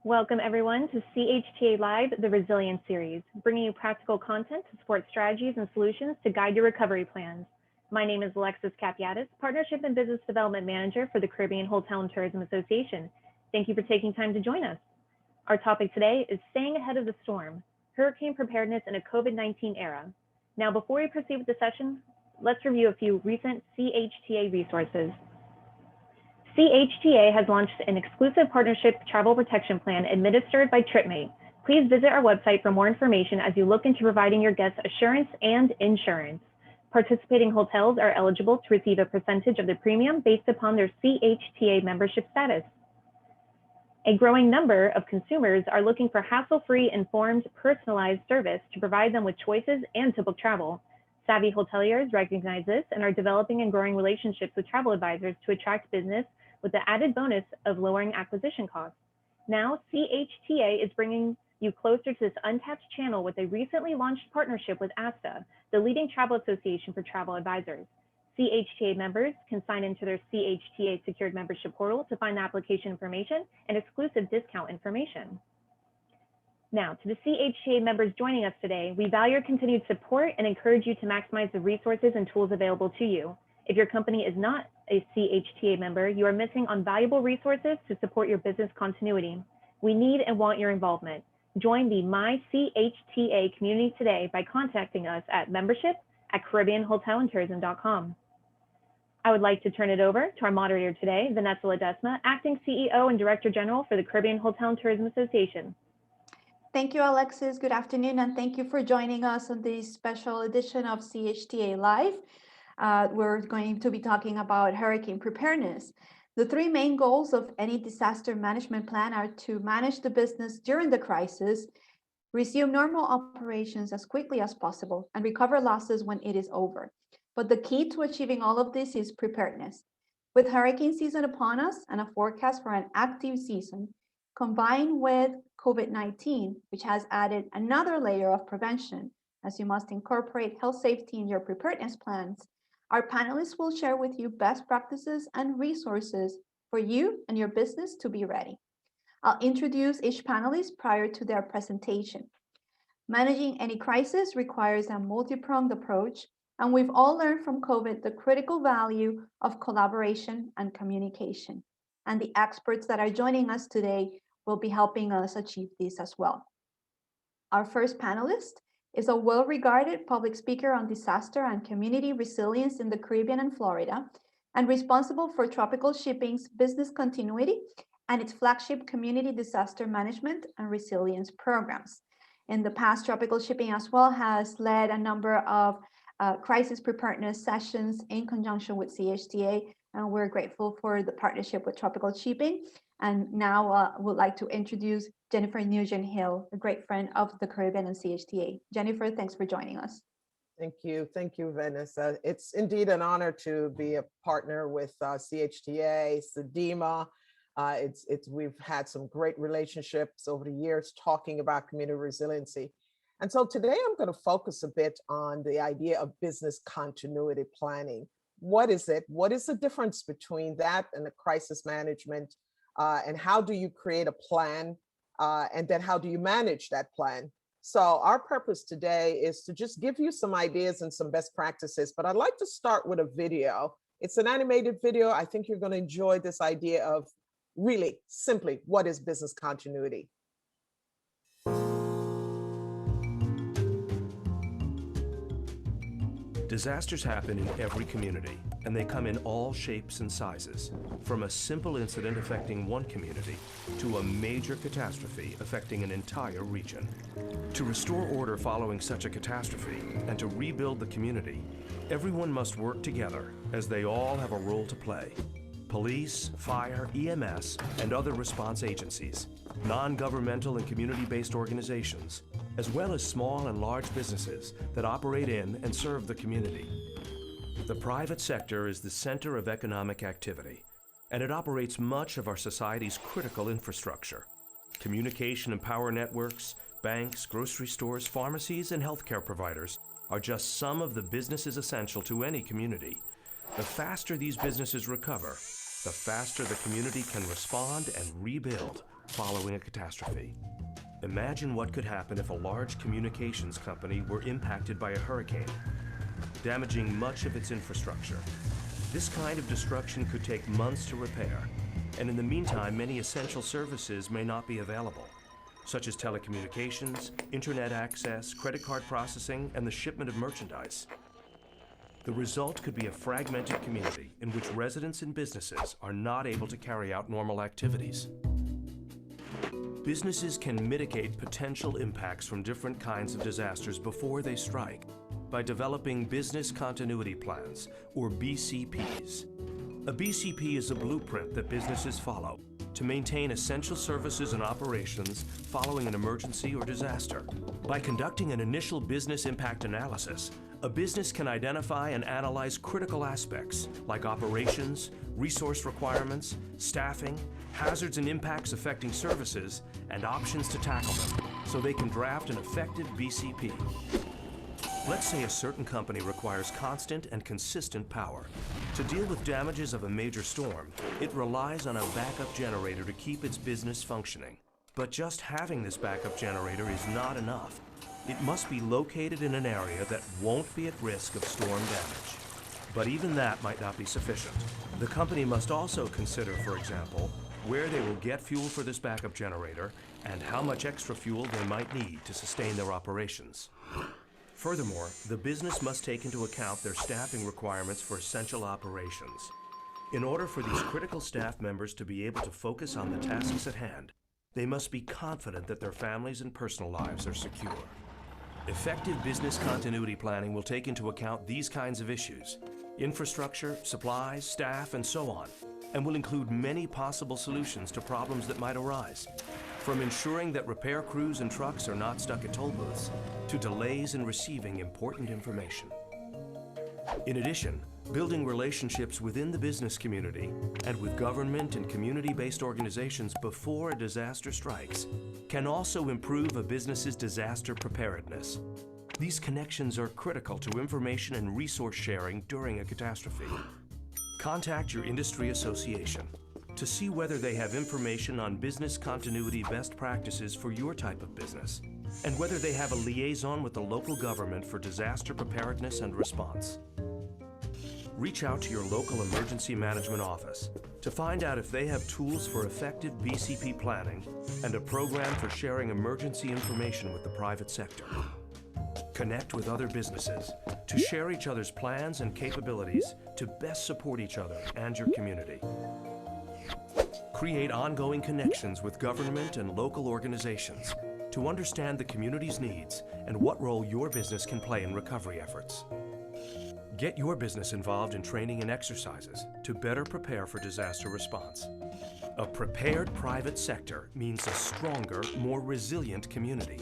Welcome everyone to CHTA Live, the Resilience Series, bringing you practical content to support strategies and solutions to guide your recovery plans. My name is Alexis Capiatis, Partnership and Business Development Manager for the Caribbean Hotel and Tourism Association. Thank you for taking time to join us. Our topic today is staying ahead of the storm, hurricane preparedness in a COVID-19 era. Now, before we proceed with the session, let's review a few recent CHTA resources. CHTA has launched an exclusive partnership travel protection plan administered by TripMate. Please visit our website for more information as you look into providing your guests assurance and insurance. Participating hotels are eligible to receive a percentage of the premium based upon their CHTA membership status. A growing number of consumers are looking for hassle-free, informed, personalized service to provide them with choices and to book travel. Savvy hoteliers recognize this and are developing and growing relationships with travel advisors to attract business with the added bonus of lowering acquisition costs. Now, CHTA is bringing you closer to this untapped channel with a recently launched partnership with ASTA, the leading travel association for travel advisors. CHTA members can sign into their CHTA secured membership portal to find the application information and exclusive discount information. Now, to the CHTA members joining us today, we value your continued support and encourage you to maximize the resources and tools available to you. If your company is not a CHTA member, you are missing on valuable resources to support your business continuity. We need and want your involvement. Join the My CHTA community today by contacting us at membership@caribbeanhotelandtourism.com. I would like to turn it over to our moderator today, Vanessa Ledesma, Acting CEO and Director General for the Caribbean Hotel and Tourism Association. Thank you, Alexis. Good afternoon, and thank you for joining us on this special edition of CHTA Live. We're going to be talking about hurricane preparedness. The three main goals of any disaster management plan are to manage the business during the crisis, resume normal operations as quickly as possible, and recover losses when it is over. But the key to achieving all of this is preparedness. With hurricane season upon us and a forecast for an active season, combined with COVID-19, which has added another layer of prevention, as you must incorporate health safety in your preparedness plans, our panelists will share with you best practices and resources for you and your business to be ready. I'll introduce each panelist prior to their presentation. Managing any crisis requires a multi-pronged approach, and we've all learned from COVID the critical value of collaboration and communication. And the experts that are joining us today will be helping us achieve this as well. Our first panelist is a well-regarded public speaker on disaster and community resilience in the Caribbean and Florida, and responsible for tropical shipping's business continuity and its flagship community disaster management and resilience programs. In the past, tropical shipping as well has led a number of crisis preparedness sessions in conjunction with CHTA, and we're grateful for the partnership with Tropical Shipping. And now would like to introduce Jennifer Nugent-Hill, a great friend of the Caribbean and CHTA. Jennifer, thanks for joining us. Thank you, Vanessa. It's indeed an honor to be a partner with CHTA, SEDEMA. We've had some great relationships over the years talking about community resiliency. And so today I'm going to focus a bit on the idea of business continuity planning. What is it? What is the difference between that and the crisis management? And how do you create a plan? And then how do you manage that plan? So our purpose today is to just give you some ideas and some best practices, but I'd like to start with a video. It's an animated video. I think you're going to enjoy this idea of really simply, what is business continuity? Disasters happen in every community, and they come in all shapes and sizes, from a simple incident affecting one community to a major catastrophe affecting an entire region. To restore order following such a catastrophe and to rebuild the community, everyone must work together as they all have a role to play. Police, fire, EMS, and other response agencies, non-governmental and community-based organizations, as well as small and large businesses that operate in and serve the community. The private sector is the center of economic activity, and it operates much of our society's critical infrastructure. Communication and power networks, banks, grocery stores, pharmacies, and healthcare providers are just some of the businesses essential to any community. The faster these businesses recover, the faster the community can respond and rebuild. following a catastrophe. Imagine what could happen if a large communications company were impacted by a hurricane, damaging much of its infrastructure. This kind of destruction could take months to repair, and in the meantime, many essential services may not be available, such as telecommunications, internet access, credit card processing, and the shipment of merchandise. The result could be a fragmented community in which residents and businesses are not able to carry out normal activities. Businesses can mitigate potential impacts from different kinds of disasters before they strike by developing business continuity plans, or BCPs. A BCP is a blueprint that businesses follow to maintain essential services and operations following an emergency or disaster. By conducting an initial business impact analysis, a business can identify and analyze critical aspects like operations, resource requirements, staffing, hazards and impacts affecting services, and options to tackle them, so they can draft an effective BCP. Let's say a certain company requires constant and consistent power. To deal with damages of a major storm, it relies on a backup generator to keep its business functioning. But just having this backup generator is not enough. It must be located in an area that won't be at risk of storm damage. But even that might not be sufficient. The company must also consider, for example, where they will get fuel for this backup generator and how much extra fuel they might need to sustain their operations. Furthermore, the business must take into account their staffing requirements for essential operations. In order for these critical staff members to be able to focus on the tasks at hand, they must be confident that their families and personal lives are secure. Effective business continuity planning will take into account these kinds of issues: infrastructure, supplies, staff, and so on, and will include many possible solutions to problems that might arise, from ensuring that repair crews and trucks are not stuck at toll booths, to delays in receiving important information. In addition, building relationships within the business community and with government and community-based organizations before a disaster strikes can also improve a business's disaster preparedness. These connections are critical to information and resource sharing during a catastrophe. Contact your industry association to see whether they have information on business continuity best practices for your type of business, and whether they have a liaison with the local government for disaster preparedness and response. Reach out to your local emergency management office to find out if they have tools for effective BCP planning and a program for sharing emergency information with the private sector. Connect with other businesses to share each other's plans and capabilities to best support each other and your community. Create ongoing connections with government and local organizations to understand the community's needs and what role your business can play in recovery efforts. Get your business involved in training and exercises to better prepare for disaster response. A prepared private sector means a stronger, more resilient community.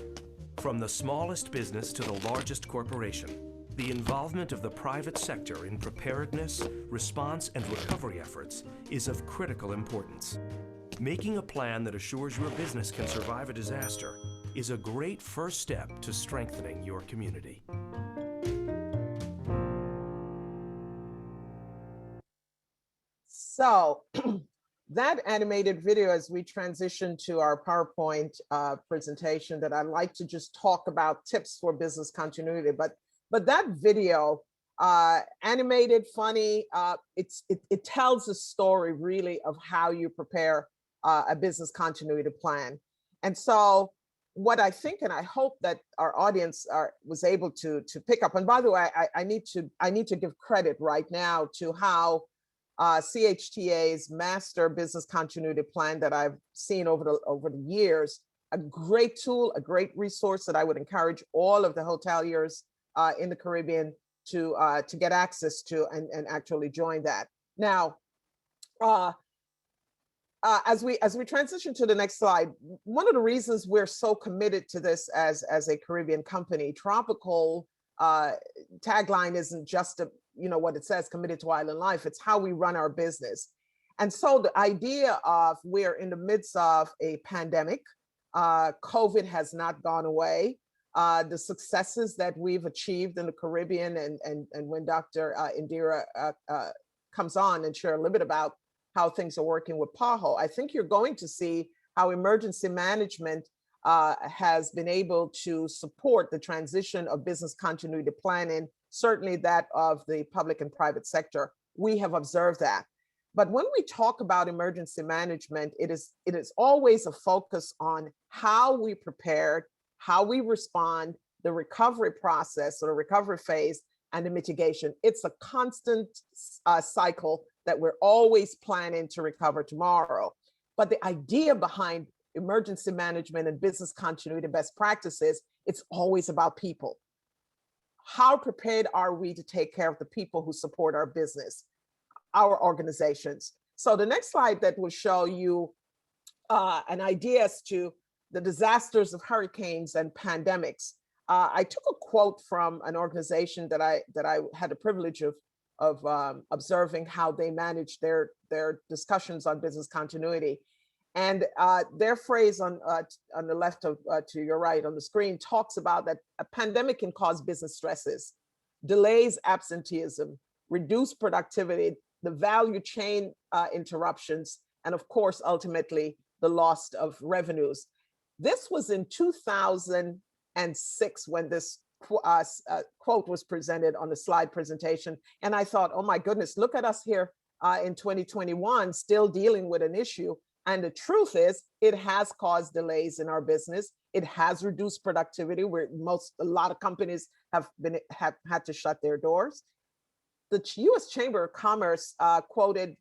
From the smallest business to the largest corporation, the involvement of the private sector in preparedness, response, and recovery efforts is of critical importance. Making a plan that assures your business can survive a disaster is a great first step to strengthening your community. So that animated video, as we transition to our PowerPoint presentation, that I'd like to just talk about tips for business continuity. But that video, animated, funny, it tells a story really of how you prepare a business continuity plan. And so what I think, and I hope that our audience was able to pick up, and by the way, I need to give credit right now to how CHTA's master business continuity plan that I've seen over the years, a great tool, a great resource that I would encourage all of the hoteliers in the Caribbean to get access to and actually join that. Now, as we transition to the next slide, one of the reasons we're so committed to this as a Caribbean company, Tropical tagline isn't just what it says, committed to island life. It's how we run our business. And so the idea of we're in the midst of a pandemic, COVID has not gone away. The successes that we've achieved in the Caribbean, and when Dr. Indira comes on and share a little bit about how things are working with PAHO, I think you're going to see how emergency management has been able to support the transition of business continuity planning, certainly that of the public and private sector. We have observed that. But when we talk about emergency management, it is always a focus on how we prepared, how we respond, the recovery process or the recovery phase, and the mitigation. It's a constant cycle that we're always planning to recover tomorrow. But the idea behind emergency management and business continuity best practices, it's always about people. How prepared are we to take care of the people who support our business, our organizations? So the next slide that will show you an idea as to the disasters of hurricanes and pandemics. I took a quote from an organization that I had the privilege of observing how they manage their discussions on business continuity. And their phrase on the left of to your right on the screen talks about that a pandemic can cause business stresses, delays absenteeism, reduce productivity, the value chain interruptions, and of course, ultimately, the loss of revenues. This was in 2006 when this quote was presented on the slide presentation. And I thought, oh my goodness, look at us here in 2021, still dealing with an issue. And the truth is, it has caused delays in our business. It has reduced productivity, where a lot of companies have had to shut their doors. The U.S. Chamber of Commerce quoted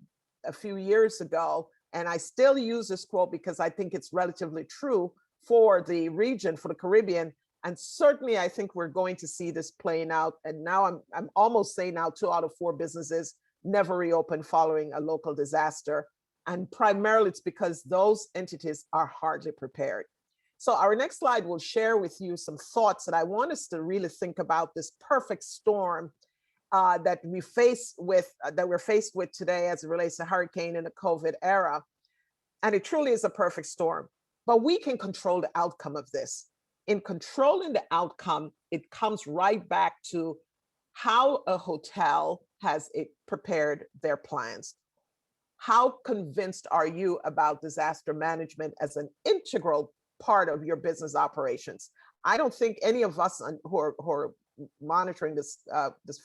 a few years ago, and I still use this quote because I think it's relatively true for the region, for the Caribbean. And certainly, I think we're going to see this playing out. And now I'm almost saying now 2 out of 4 businesses never reopen following a local disaster. And primarily it's because those entities are hardly prepared. So our next slide will share with you some thoughts that I want us to really think about this perfect storm that we're faced with today as it relates to hurricane in the COVID era. And it truly is a perfect storm, but we can control the outcome of this. In controlling the outcome, it comes right back to how a hotel has prepared their plans. How convinced are you about disaster management as an integral part of your business operations? I don't think any of us who are monitoring this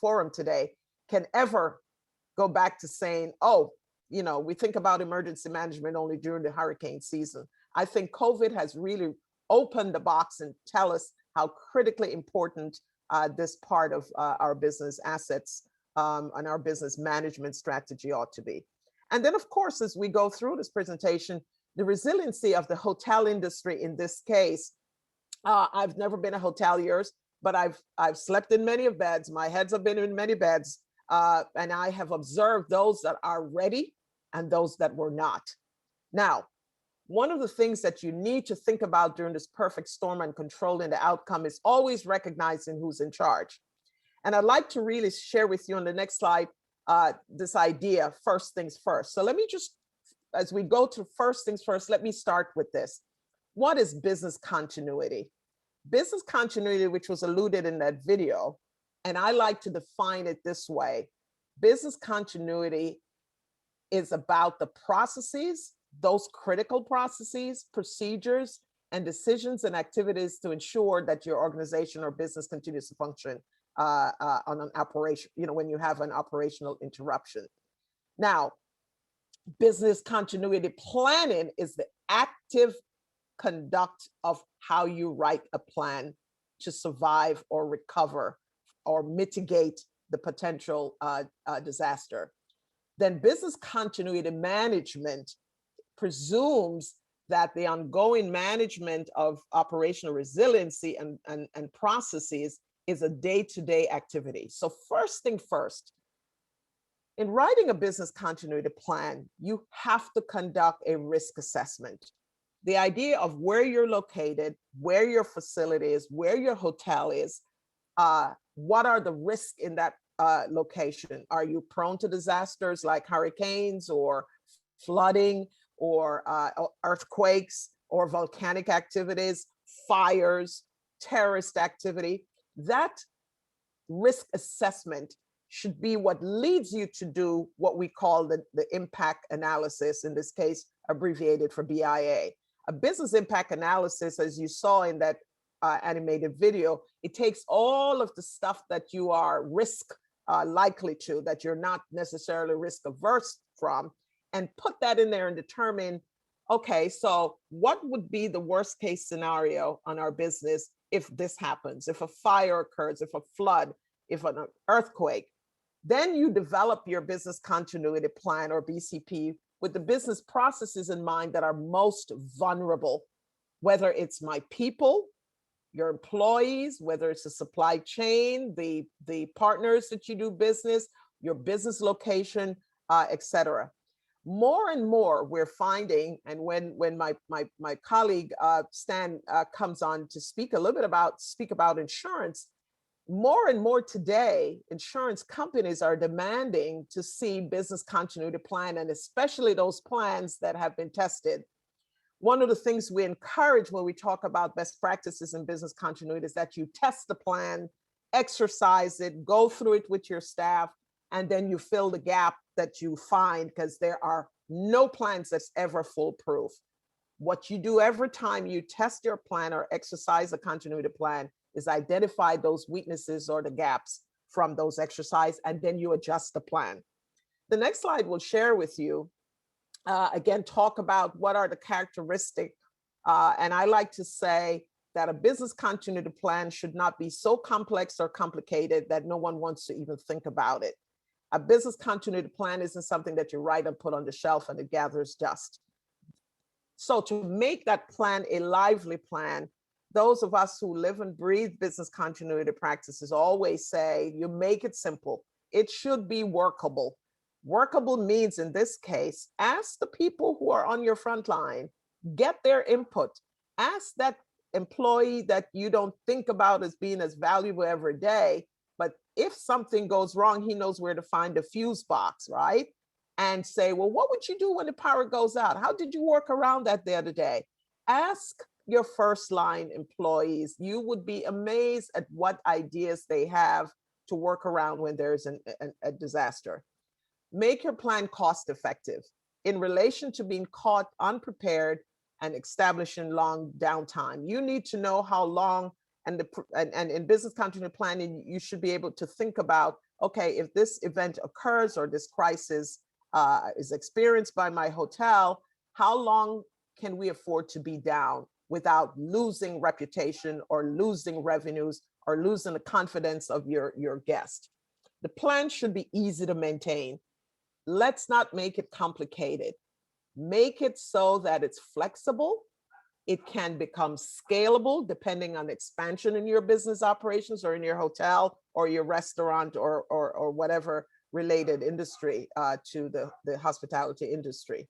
forum today can ever go back to saying, oh, we think about emergency management only during the hurricane season. I think COVID has really opened the box and tell us how critically important this part of our business assets and our business management strategy ought to be. And then, of course, as we go through this presentation, the resiliency of the hotel industry in this case. I've never been a hotelier, but I've slept in many beds. My heads have been in many beds, and I have observed those that are ready and those that were not. Now, one of the things that you need to think about during this perfect storm and controlling the outcome is always recognizing who's in charge. And I'd like to really share with you on the next slide this idea, first things first. So let me just, as we go to first things first, let me start with this. What is business continuity? Business continuity, which was alluded in that video, and I like to define it this way. Business continuity is about the processes, those critical processes, procedures, and decisions and activities to ensure that your organization or business continues to function on an operation, when you have an operational interruption. Now, business continuity planning is the active conduct of how you write a plan to survive or recover or mitigate the potential disaster. Then business continuity management presumes that the ongoing management of operational resiliency and processes is a day-to-day activity. So first thing first, in writing a business continuity plan, you have to conduct a risk assessment. The idea of where you're located, where your facility is, where your hotel is, what are the risks in that location? Are you prone to disasters like hurricanes or flooding or earthquakes or volcanic activities, fires, terrorist activity? That risk assessment should be what leads you to do what we call the impact analysis, in this case, abbreviated for BIA. A business impact analysis, as you saw in that animated video, it takes all of the stuff that you are likely to, that you're not necessarily risk averse from, and put that in there and determine, okay, so what would be the worst case scenario on our business if this happens, if a fire occurs, if a flood, if an earthquake. Then you develop your business continuity plan, or BCP, with the business processes in mind that are most vulnerable, whether it's my people, your employees, whether it's the supply chain, the partners that you do business, your business location, etc. More and more we're finding, and when my colleague Stan comes on to speak a little bit about insurance, more and more today, insurance companies are demanding to see business continuity plan, and especially those plans that have been tested. One of the things we encourage when we talk about best practices in business continuity is that you test the plan, exercise it, go through it with your staff, and then you fill the gap that you find, because there are no plans that's ever foolproof. What you do every time you test your plan or exercise a continuity plan is identify those weaknesses or the gaps from those exercises, and then you adjust the plan. The next slide will share with you, again, talk about what are the characteristics. And I like to say that a business continuity plan should not be so complex or complicated that no one wants to even think about it. A business continuity plan isn't something that you write and put on the shelf and it gathers dust. So to make that plan a lively plan, those of us who live and breathe business continuity practices always say, you make it simple. It should be workable. Workable means, in this case, ask the people who are on your front line, get their input. Ask that employee that you don't think about as being as valuable every day, but if something goes wrong, he knows where to find the fuse box, right? And say, well, what would you do when the power goes out? How did you work around that the other day? Ask your first line employees. You would be amazed at what ideas they have to work around when there's a disaster. Make your plan cost effective in relation to being caught unprepared and establishing long downtime. You need to know how long, and in business continuity planning, you should be able to think about, okay, if this event occurs or this crisis is experienced by my hotel, how long can we afford to be down without losing reputation or losing revenues or losing the confidence of your guest? The plan should be easy to maintain. Let's not make it complicated. Make it so that it's flexible. It can become scalable depending on expansion in your business operations or in your hotel or your restaurant or whatever related industry to the hospitality industry.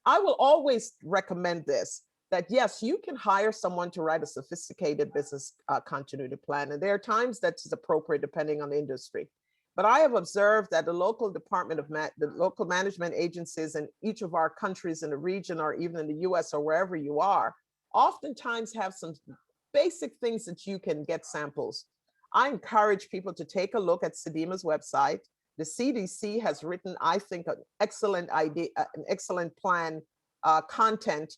I will always recommend this, that yes, you can hire someone to write a sophisticated business continuity plan. And there are times that's appropriate depending on the industry. But I have observed that the local the local management agencies in each of our countries in the region, or even in the US or wherever you are, oftentimes have some basic things that you can get samples. I encourage people to take a look at CDIMA's website. The CDC has written, I think, an excellent idea, an excellent plan, content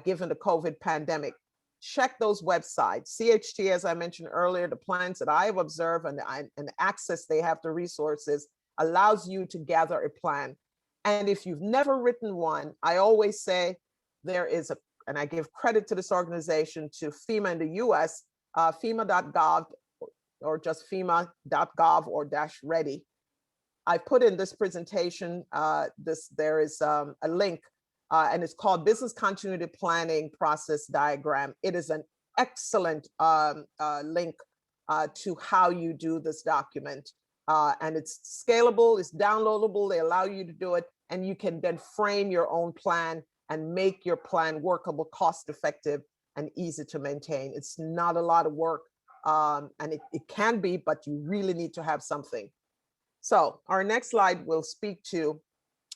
given the COVID pandemic. Check those websites. CHTA, as I mentioned earlier, the plans that I have observed and access they have to resources allows you to gather a plan. And if you've never written one, I always say there is and I give credit to this organization, to FEMA in the US, FEMA.gov, or just FEMA.gov or -ready. I put in this presentation, there is a link, and it's called Business Continuity Planning Process Diagram. It is an excellent link to how you do this document. And it's scalable, it's downloadable, they allow you to do it, and you can then frame your own plan and make your plan workable, cost-effective, and easy to maintain. It's not a lot of work, and it can be, but you really need to have something. So our next slide will speak to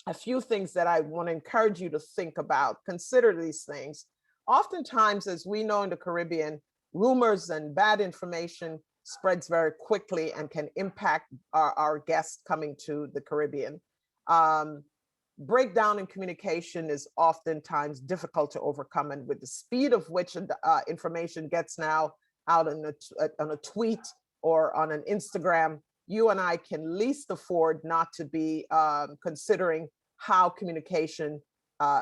a few things that I want to encourage you to think about. Consider these things. Oftentimes, as we know in the Caribbean, rumors and bad information spreads very quickly and can impact our guests coming to the Caribbean. breakdown in communication is oftentimes difficult to overcome. And with the speed of which information gets now out on a tweet or on an Instagram, you and I can least afford not to be considering how communication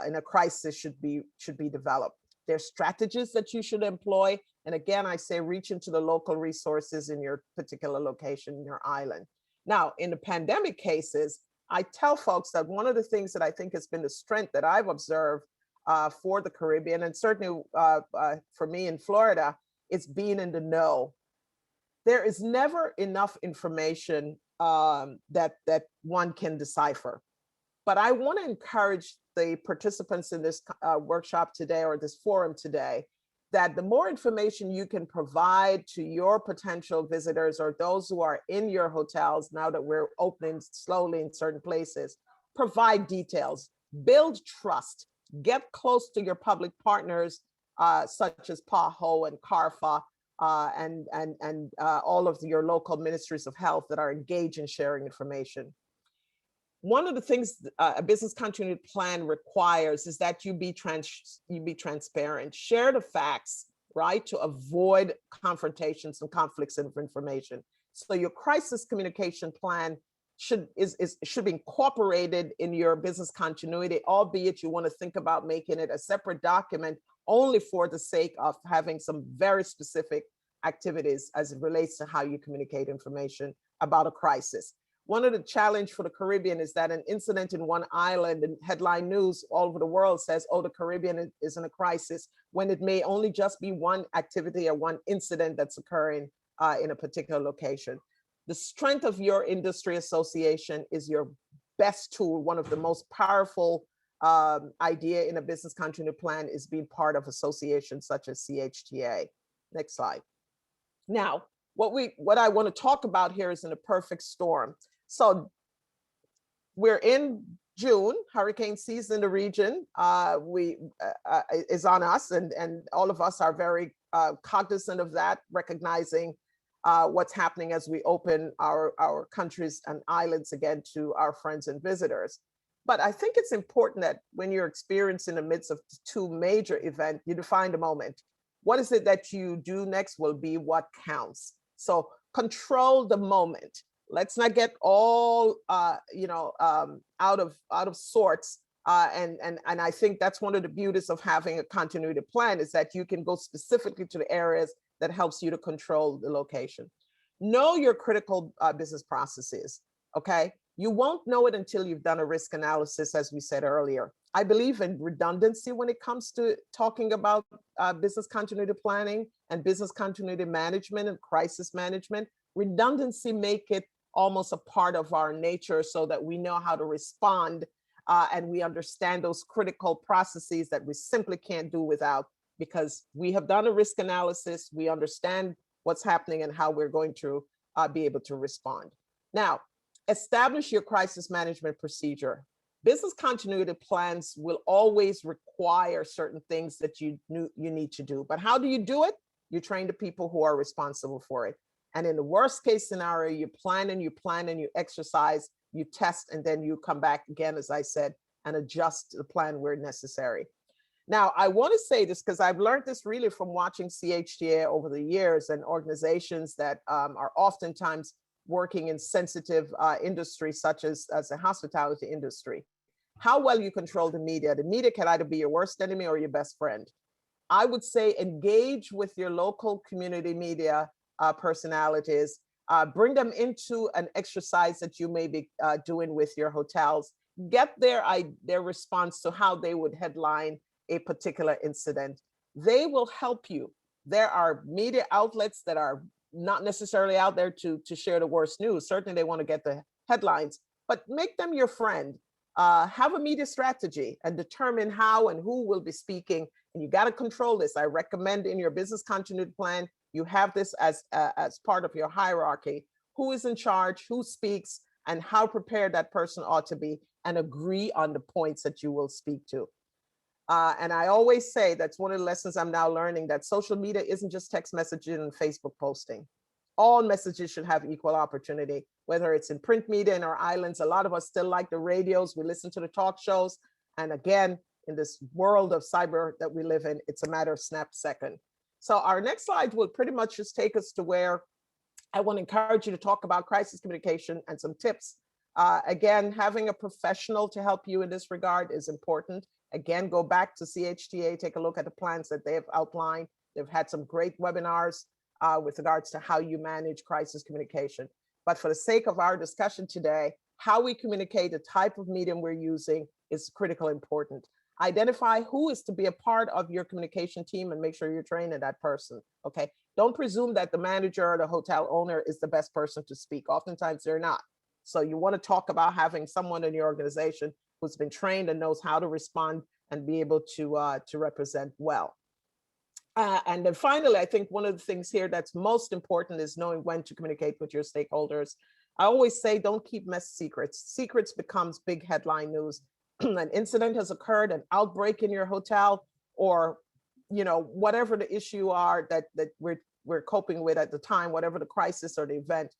in a crisis should be developed. There's strategies that you should employ. And again, I say reach into the local resources in your particular location, in your island. Now, in the pandemic cases, I tell folks that one of the things that I think has been the strength that I've observed for the Caribbean, and certainly for me in Florida, is being in the know. There is never enough information that one can decipher. But I want to encourage the participants in this workshop today, or this forum today, that the more information you can provide to your potential visitors or those who are in your hotels, now that we're opening slowly in certain places, provide details, build trust, get close to your public partners, such as PAHO and CARFA, and all of your local ministries of health that are engaged in sharing information. One of the things a business continuity plan requires is that you be transparent, share the facts, right, to avoid confrontations and conflicts of information. So your crisis communication plan should be incorporated in your business continuity, albeit you want to think about making it a separate document only for the sake of having some very specific activities as it relates to how you communicate information about a crisis. One of the challenges for the Caribbean is that an incident in one island and headline news all over the world says, oh, the Caribbean is in a crisis, when it may only just be one activity or one incident that's occurring in a particular location. The strength of your industry association is your best tool. One of the most powerful idea in a business continuity plan is being part of associations such as CHTA. Next slide. Now, what I want to talk about here is in a perfect storm. So we're in June, hurricane season in the region is on us, and all of us are very cognizant of that, recognizing what's happening as we open our countries and islands again to our friends and visitors. But I think it's important that when you're experiencing the midst of two major events, you define the moment. What is it that you do next will be what counts. So control the moment. Let's not get all out of sorts. And I think that's one of the beauties of having a continuity plan, is that you can go specifically to the areas that helps you to control the location. Know your critical business processes. Okay. You won't know it until you've done a risk analysis, as we said earlier. I believe in redundancy when it comes to talking about business continuity planning and business continuity management and crisis management. Redundancy make it almost a part of our nature so that we know how to respond and we understand those critical processes that we simply can't do without, because we have done a risk analysis, we understand what's happening and how we're going to be able to respond. Now, establish your crisis management procedure. Business continuity plans will always require certain things that you need to do. But how do you do it? You train the people who are responsible for it. And in the worst case scenario, you plan and you exercise, you test, and then you come back again, as I said, and adjust the plan where necessary. Now, I want to say this because I've learned this really from watching CHTA over the years, and organizations that are oftentimes working in sensitive industries such as the hospitality industry. How well you control the media. The media can either be your worst enemy or your best friend. I would say engage with your local community media personalities, bring them into an exercise that you may be doing with your hotels, get their response to how they would headline a particular incident. They will help you. There are media outlets that are not necessarily out there to share the worst news. Certainly they want to get the headlines, but make them your friend. Have a media strategy and determine how and who will be speaking. And you got to control this. I recommend in your business continuity plan, you have this as part of your hierarchy. Who is in charge, who speaks, and how prepared that person ought to be, and agree on the points that you will speak to. And I always say, that's one of the lessons I'm now learning, that social media isn't just text messaging and Facebook posting. all messages should have equal opportunity, whether it's in print media in our islands. A lot of us still like the radios. We listen to the talk shows. And again, in this world of cyber that we live in, it's a matter of snap second. So our next slide will pretty much just take us to where I want to encourage you to talk about crisis communication and some tips. Again, having a professional to help you in this regard is important. Again, go back to CHTA, take a look at the plans that they have outlined. They've had some great webinars with regards to how you manage crisis communication. But for the sake of our discussion today, how we communicate, the type of medium we're using is critically important. Identify who is to be a part of your communication team and make sure you're training that person, okay? Don't presume that the manager or the hotel owner is the best person to speak. Oftentimes they're not. So you want to talk about having someone in your organization who's been trained and knows how to respond and be able to represent well. And then finally, I think one of the things here that's most important is knowing when to communicate with your stakeholders. I always say, don't keep secrets. Secrets becomes big headline news. An incident has occurred, an outbreak in your hotel, or whatever the issue are that we're coping with at the time, whatever the crisis or the event.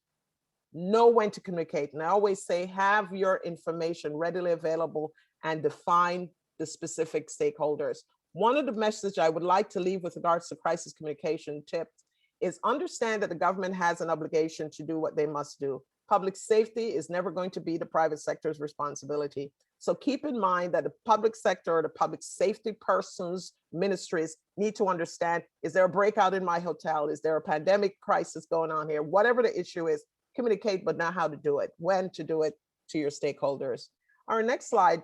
Know when to communicate. And I always say, have your information readily available and define the specific stakeholders. One of the messages I would like to leave with regards to crisis communication tips is understand that the government has an obligation to do what they must do. Public safety is never going to be the private sector's responsibility. So keep in mind that the public sector or the public safety persons, ministries need to understand, is there a breakout in my hotel? Is there a pandemic crisis going on here? Whatever the issue is, communicate, but not how to do it, when to do it to your stakeholders. Our next slide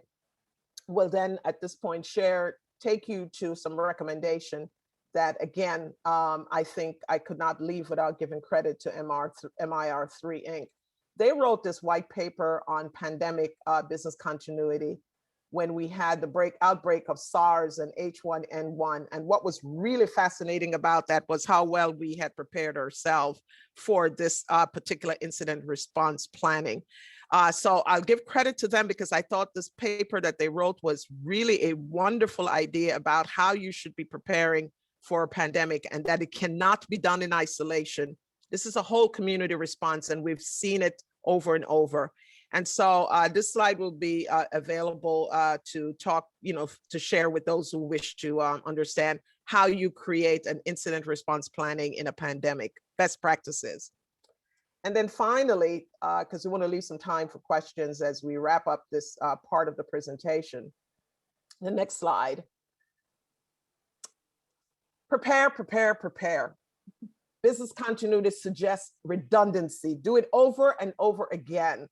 will then at this point take you to some recommendation that, again, I think I could not leave without giving credit to MIR3 Inc. They wrote this white paper on pandemic business continuity when we had the outbreak of SARS and H1N1. And what was really fascinating about that was how well we had prepared ourselves for this particular incident response planning. So I'll give credit to them because I thought this paper that they wrote was really a wonderful idea about how you should be preparing for a pandemic and that it cannot be done in isolation. This is a whole community response and we've seen it over and over. And so this slide will be available to talk, to share with those who wish to understand how you create an incident response planning in a pandemic, best practices. And then finally, because we want to leave some time for questions as we wrap up this part of the presentation. The next slide. Prepare, prepare, prepare. Business continuity suggests redundancy. Do it over and over again.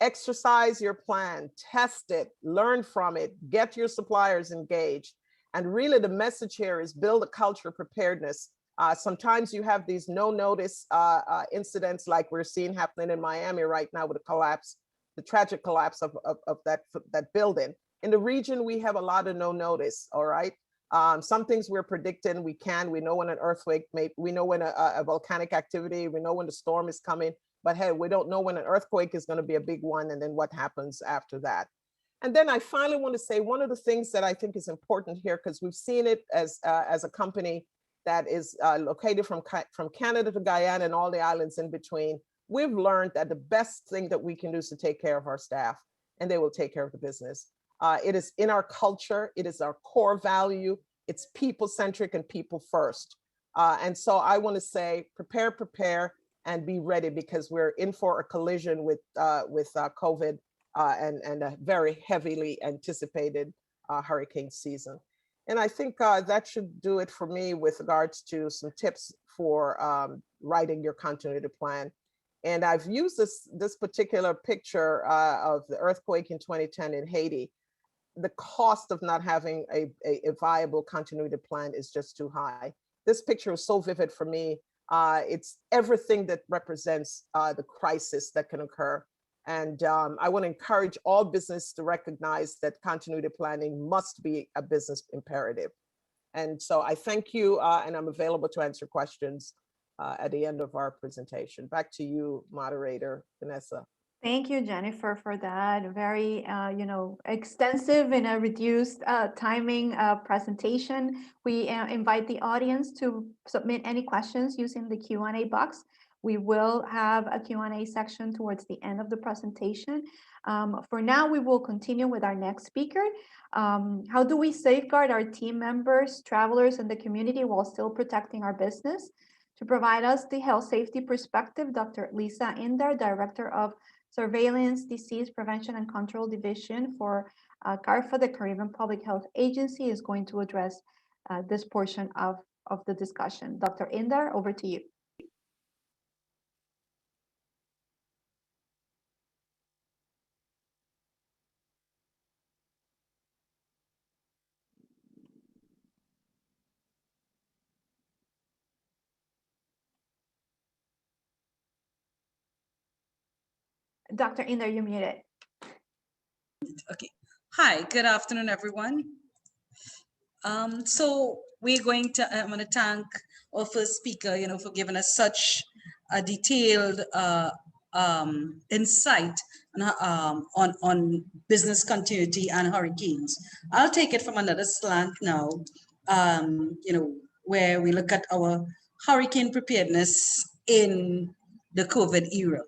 Exercise your plan, test it, learn from it, get your suppliers engaged. And really the message here is build a culture of preparedness. Sometimes you have these no-notice incidents like we're seeing happening in Miami right now with the tragic collapse of that building. In the region, we have a lot of no-notice, all right? Some things we're predicting, we know when an earthquake, we know when a volcanic activity, we know when the storm is coming, but hey, we don't know when an earthquake is gonna be a big one and then what happens after that. And then I finally want to say one of the things that I think is important here, because we've seen it as a company that is located from Canada to Guyana and all the islands in between, we've learned that the best thing that we can do is to take care of our staff and they will take care of the business. It is in our culture, it is our core value, it's people-centric and people first. And so I want to say, prepare, and be ready because we're in for a collision with COVID and a very heavily anticipated hurricane season. And I think that should do it for me with regards to some tips for writing your continuity plan. And I've used this particular picture of the earthquake in 2010 in Haiti. The cost of not having a viable continuity plan is just too high. This picture was so vivid for me. It's everything that represents the crisis that can occur. And I want to encourage all business to recognize that continuity planning must be a business imperative. And so I thank you, and I'm available to answer questions at the end of our presentation. Back to you, moderator Vanessa. Thank you, Jennifer, for that very, extensive and a reduced timing presentation. We invite the audience to submit any questions using the Q&A box. We will have a Q&A section towards the end of the presentation. For now, we will continue with our next speaker. How do we safeguard our team members, travelers, and the community while still protecting our business? To provide us the health safety perspective, Dr. Lisa Indar, Director of Surveillance, Disease Prevention and Control Division for CARFA, the Caribbean Public Health Agency, is going to address this portion of the discussion. Dr. Indar, over to you. Dr. Indar, you're muted. Okay. Hi, good afternoon, everyone. So I'm going to thank our first speaker, for giving us such a detailed insight on business continuity and hurricanes. I'll take it from another slant now, where we look at our hurricane preparedness in the COVID era.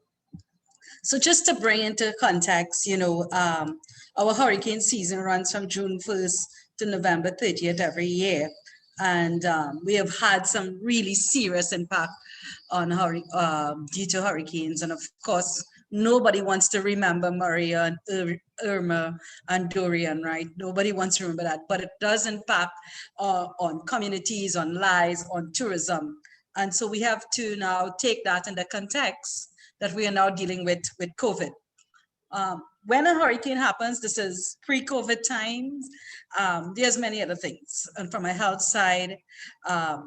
So just to bring into context, our hurricane season runs from June 1st to November 30th every year. And we have had some really serious impact on due to hurricanes. And of course, nobody wants to remember Maria and Irma and Dorian, right? Nobody wants to remember that, but it does impact on communities, on lives, on tourism. And so we have to now take that in the context that we are now dealing with COVID. When a hurricane happens, this is pre-COVID times, there's many other things. And from a health side,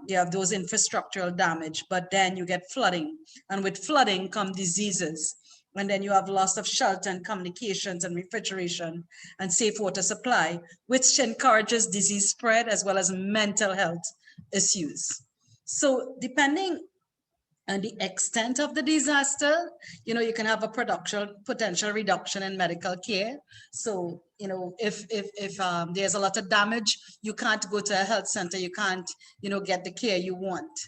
you have those infrastructural damage, but then you get flooding. And with flooding come diseases. And then you have loss of shelter and communications and refrigeration and safe water supply, which encourages disease spread as well as mental health issues. So depending and the extent of the disaster, you can have a potential reduction in medical care. So, if there's a lot of damage, you can't go to a health center, you can't, get the care you want.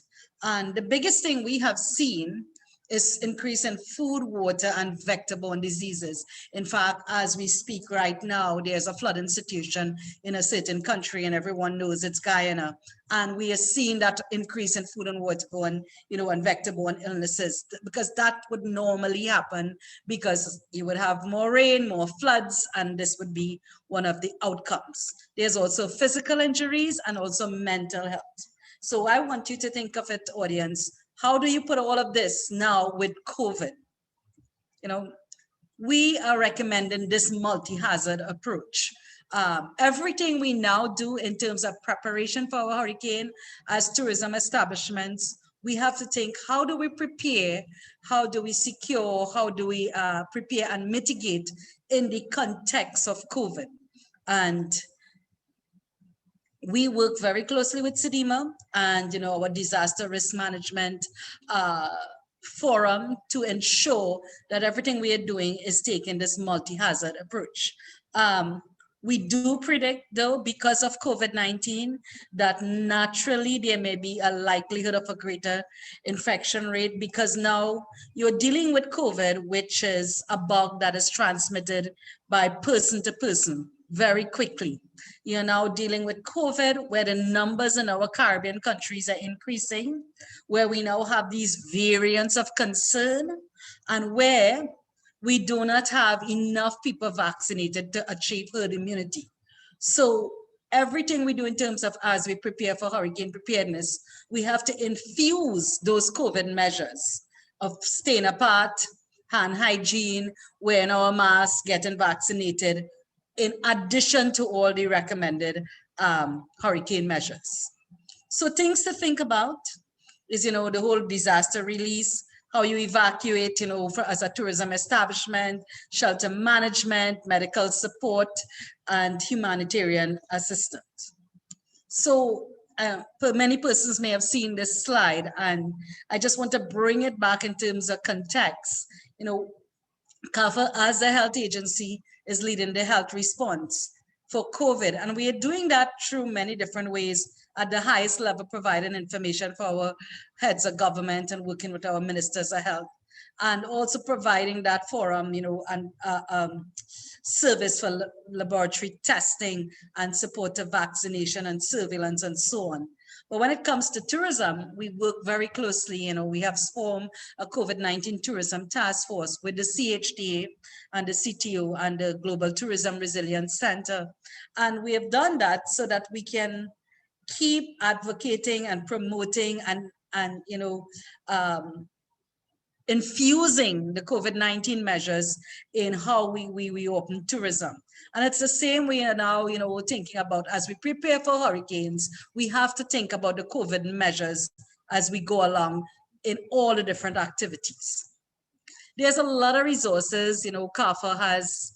And the biggest thing we have seen is increase in food, water, and vector-borne diseases. In fact, as we speak right now, there's a flood institution in a certain country, and everyone knows it's Guyana. And we are seeing that increase in food and waterborne, and vector-borne illnesses, because that would normally happen because you would have more rain, more floods, and this would be one of the outcomes. There's also physical injuries and also mental health. So I want you to think of it, audience. How do you put all of this now with COVID? We are recommending this multi-hazard approach. Everything we now do in terms of preparation for a hurricane as tourism establishments, we have to think, how do we prepare? How do we secure? How do we prepare and mitigate in the context of COVID? And we work very closely with CDMA and our disaster risk management forum to ensure that everything we are doing is taking this multi-hazard approach. We do predict, though, because of COVID-19, that naturally there may be a likelihood of a greater infection rate, because now you're dealing with COVID, which is a bug that is transmitted by person to person very quickly. You're now dealing with COVID, where the numbers in our Caribbean countries are increasing, where we now have these variants of concern, and where we do not have enough people vaccinated to achieve herd immunity. So everything we do in terms of as we prepare for hurricane preparedness, we have to infuse those COVID measures of staying apart, hand hygiene, wearing our masks, getting vaccinated, in addition to all the recommended hurricane measures. So things to think about is, the whole disaster release, how you evacuate, as a tourism establishment, shelter management, medical support, and humanitarian assistance. So many persons may have seen this slide, and I just want to bring it back in terms of context. CARFA, as a health agency, is leading the health response for COVID. And we are doing that through many different ways, at the highest level, providing information for our heads of government and working with our ministers of health, and also providing that forum, and service for laboratory testing and support of vaccination and surveillance and so on. But when it comes to tourism, we work very closely. We have formed a COVID-19 tourism task force with the CHTA and the CTO and the Global Tourism Resilience Center. And we have done that so that we can keep advocating and promoting and infusing the COVID-19 measures in how we open tourism. And it's the same way now, thinking about, as we prepare for hurricanes, we have to think about the COVID measures as we go along in all the different activities. There's a lot of resources. CAFA has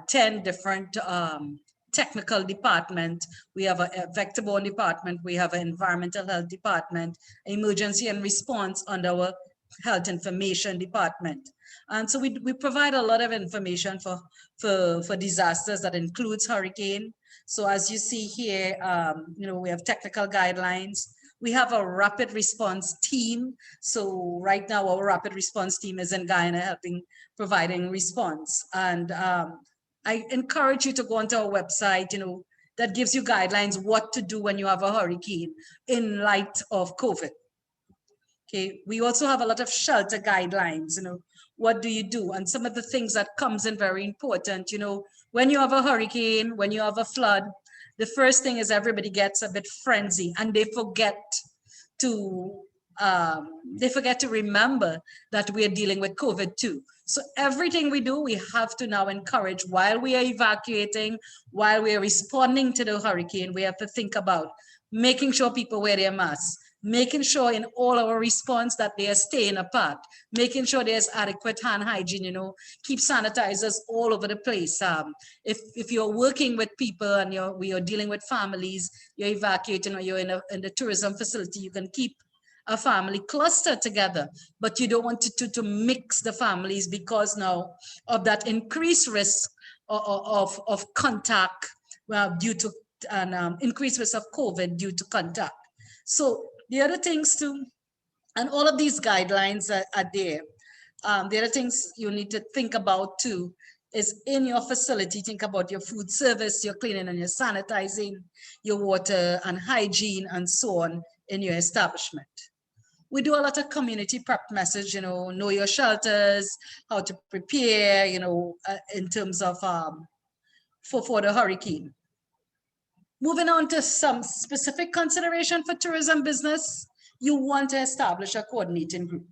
10 different technical department. We have a vector-borne department. We have an environmental health department, emergency and response under our health information department. And so we provide a lot of information for disasters that includes hurricane. So as you see here, we have technical guidelines. We have a rapid response team. So right now our rapid response team is in Guyana providing response. And I encourage you to go onto our website, that gives you guidelines what to do when you have a hurricane in light of COVID. Okay, we also have a lot of shelter guidelines, what do you do? And some of the things that comes in very important, when you have a hurricane, when you have a flood, the first thing is everybody gets a bit frenzy and they forget to remember that we are dealing with COVID too. So everything we do, we have to now encourage while we are evacuating, while we are responding to the hurricane, we have to think about making sure people wear their masks, making sure in all our response that they are staying apart, making sure there's adequate hand hygiene, keep sanitizers all over the place. If you're working with people and we are dealing with families, you're evacuating or you're in the tourism facility, you can keep a family cluster together, but you don't want to mix the families because now of that increased risk of contact due to an increased risk of COVID due to contact. So the other things too, and all of these guidelines are there. The other things you need to think about too is in your facility, think about your food service, your cleaning and your sanitizing, your water and hygiene and so on in your establishment. We do a lot of community prep message, know your shelters, how to prepare, in terms of for the hurricane. Moving on to some specific consideration for tourism business, you want to establish a coordinating group.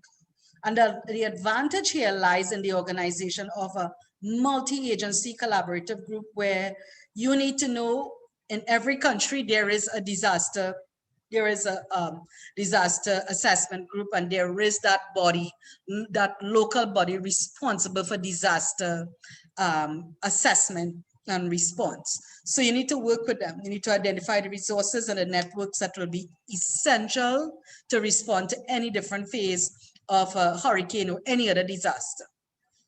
And the advantage here lies in the organization of a multi-agency collaborative group where you need to know in every country there is a disaster assessment group, and there is that body, that local body responsible for disaster assessment and response. So you need to work with them. You need to identify the resources and the networks that will be essential to respond to any different phase of a hurricane or any other disaster.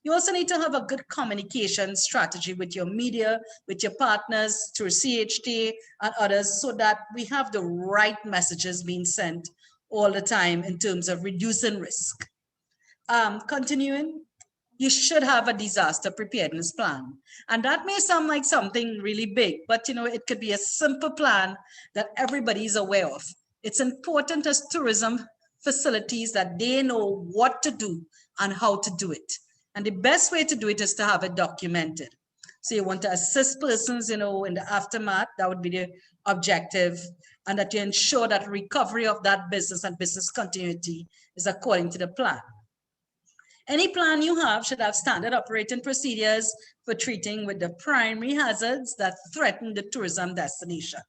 You also need to have a good communication strategy with your media, with your partners, through CHTA and others, so that we have the right messages being sent all the time in terms of reducing risk. Continuing, you should have a disaster preparedness plan. And that may sound like something really big, but it could be a simple plan that everybody is aware of. It's important as tourism facilities that they know what to do and how to do it. And the best way to do it is to have it documented. So you want to assist persons, in the aftermath, that would be the objective, and that you ensure that recovery of that business and business continuity is according to the plan. Any plan you have should have standard operating procedures for treating with the primary hazards that threaten the tourism destination.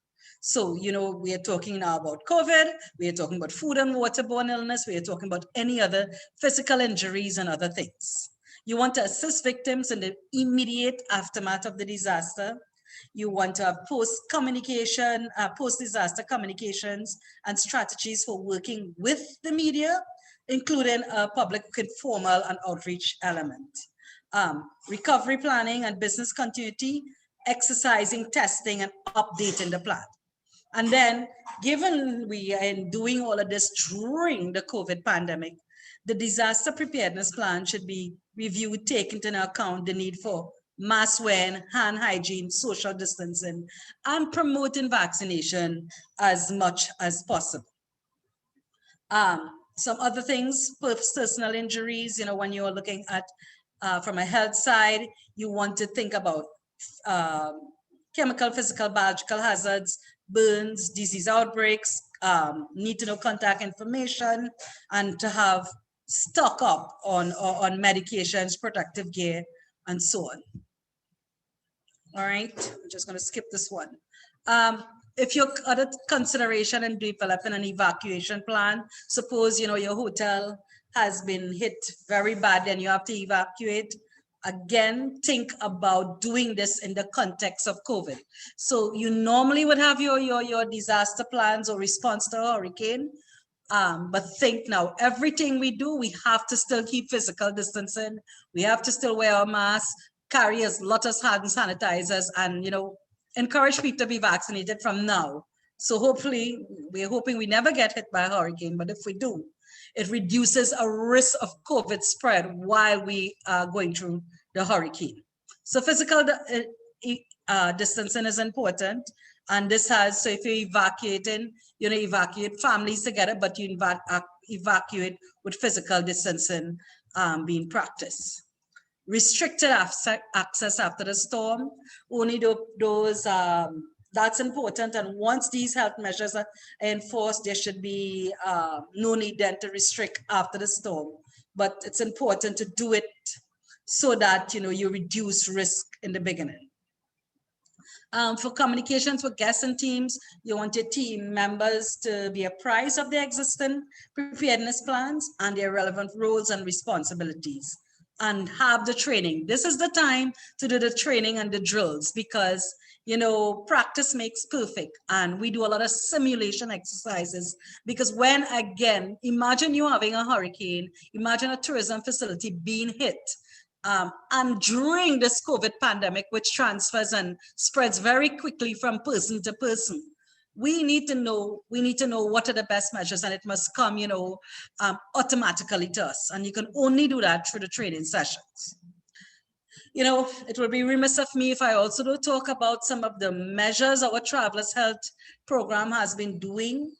So, we are talking now about COVID, we are talking about food and waterborne illness, we are talking about any other physical injuries and other things. You want to assist victims in the immediate aftermath of the disaster. You want to have post-communication, post-disaster communications and strategies for working with the media, including a public informal and outreach element. Recovery planning and business continuity, exercising, testing, and updating the plan. And then, given we are doing all of this during the COVID pandemic, the disaster preparedness plan should be reviewed, taking into account the need for mask wearing, hand hygiene, social distancing, and promoting vaccination as much as possible. Some other things, personal injuries, when you're looking at from a health side, you want to think about chemical, physical, biological hazards, burns, disease outbreaks, need to know contact information, and to have stock up on medications, protective gear, and so on. All right, I'm just going to skip this one. If your other consideration in developing an evacuation plan, suppose your hotel has been hit very bad and you have to evacuate. Again, think about doing this in the context of COVID. So you normally would have your disaster plans or response to a hurricane. But think now, everything we do, we have to still keep physical distancing. We have to still wear our masks, carry as lot of hand sanitizers, and encourage people to be vaccinated from now. So hopefully, we're hoping we never get hit by a hurricane, but if we do, it reduces a risk of COVID spread while we are going through the hurricane. So physical distancing is important. And this has, so if you're evacuating, evacuate families together, but you evacuate with physical distancing being practiced. Restricted access after the storm, only those, that's important. And once these health measures are enforced, there should be no need then to restrict after the storm. But it's important to do it so that, you reduce risk in the beginning. For communications with guests and teams, you want your team members to be apprised of their existing preparedness plans and their relevant roles and responsibilities, and have the training. This is the time to do the training and the drills, because practice makes perfect, and we do a lot of simulation exercises. Because when, again, imagine you having a hurricane, imagine a tourism facility being hit. And during this COVID pandemic, which transfers and spreads very quickly from person to person, we need to know what are the best measures, and it must come, automatically to us. And you can only do that through the training sessions. It will be remiss of me if I also don't talk about some of the measures our Travelers Health Program has been doing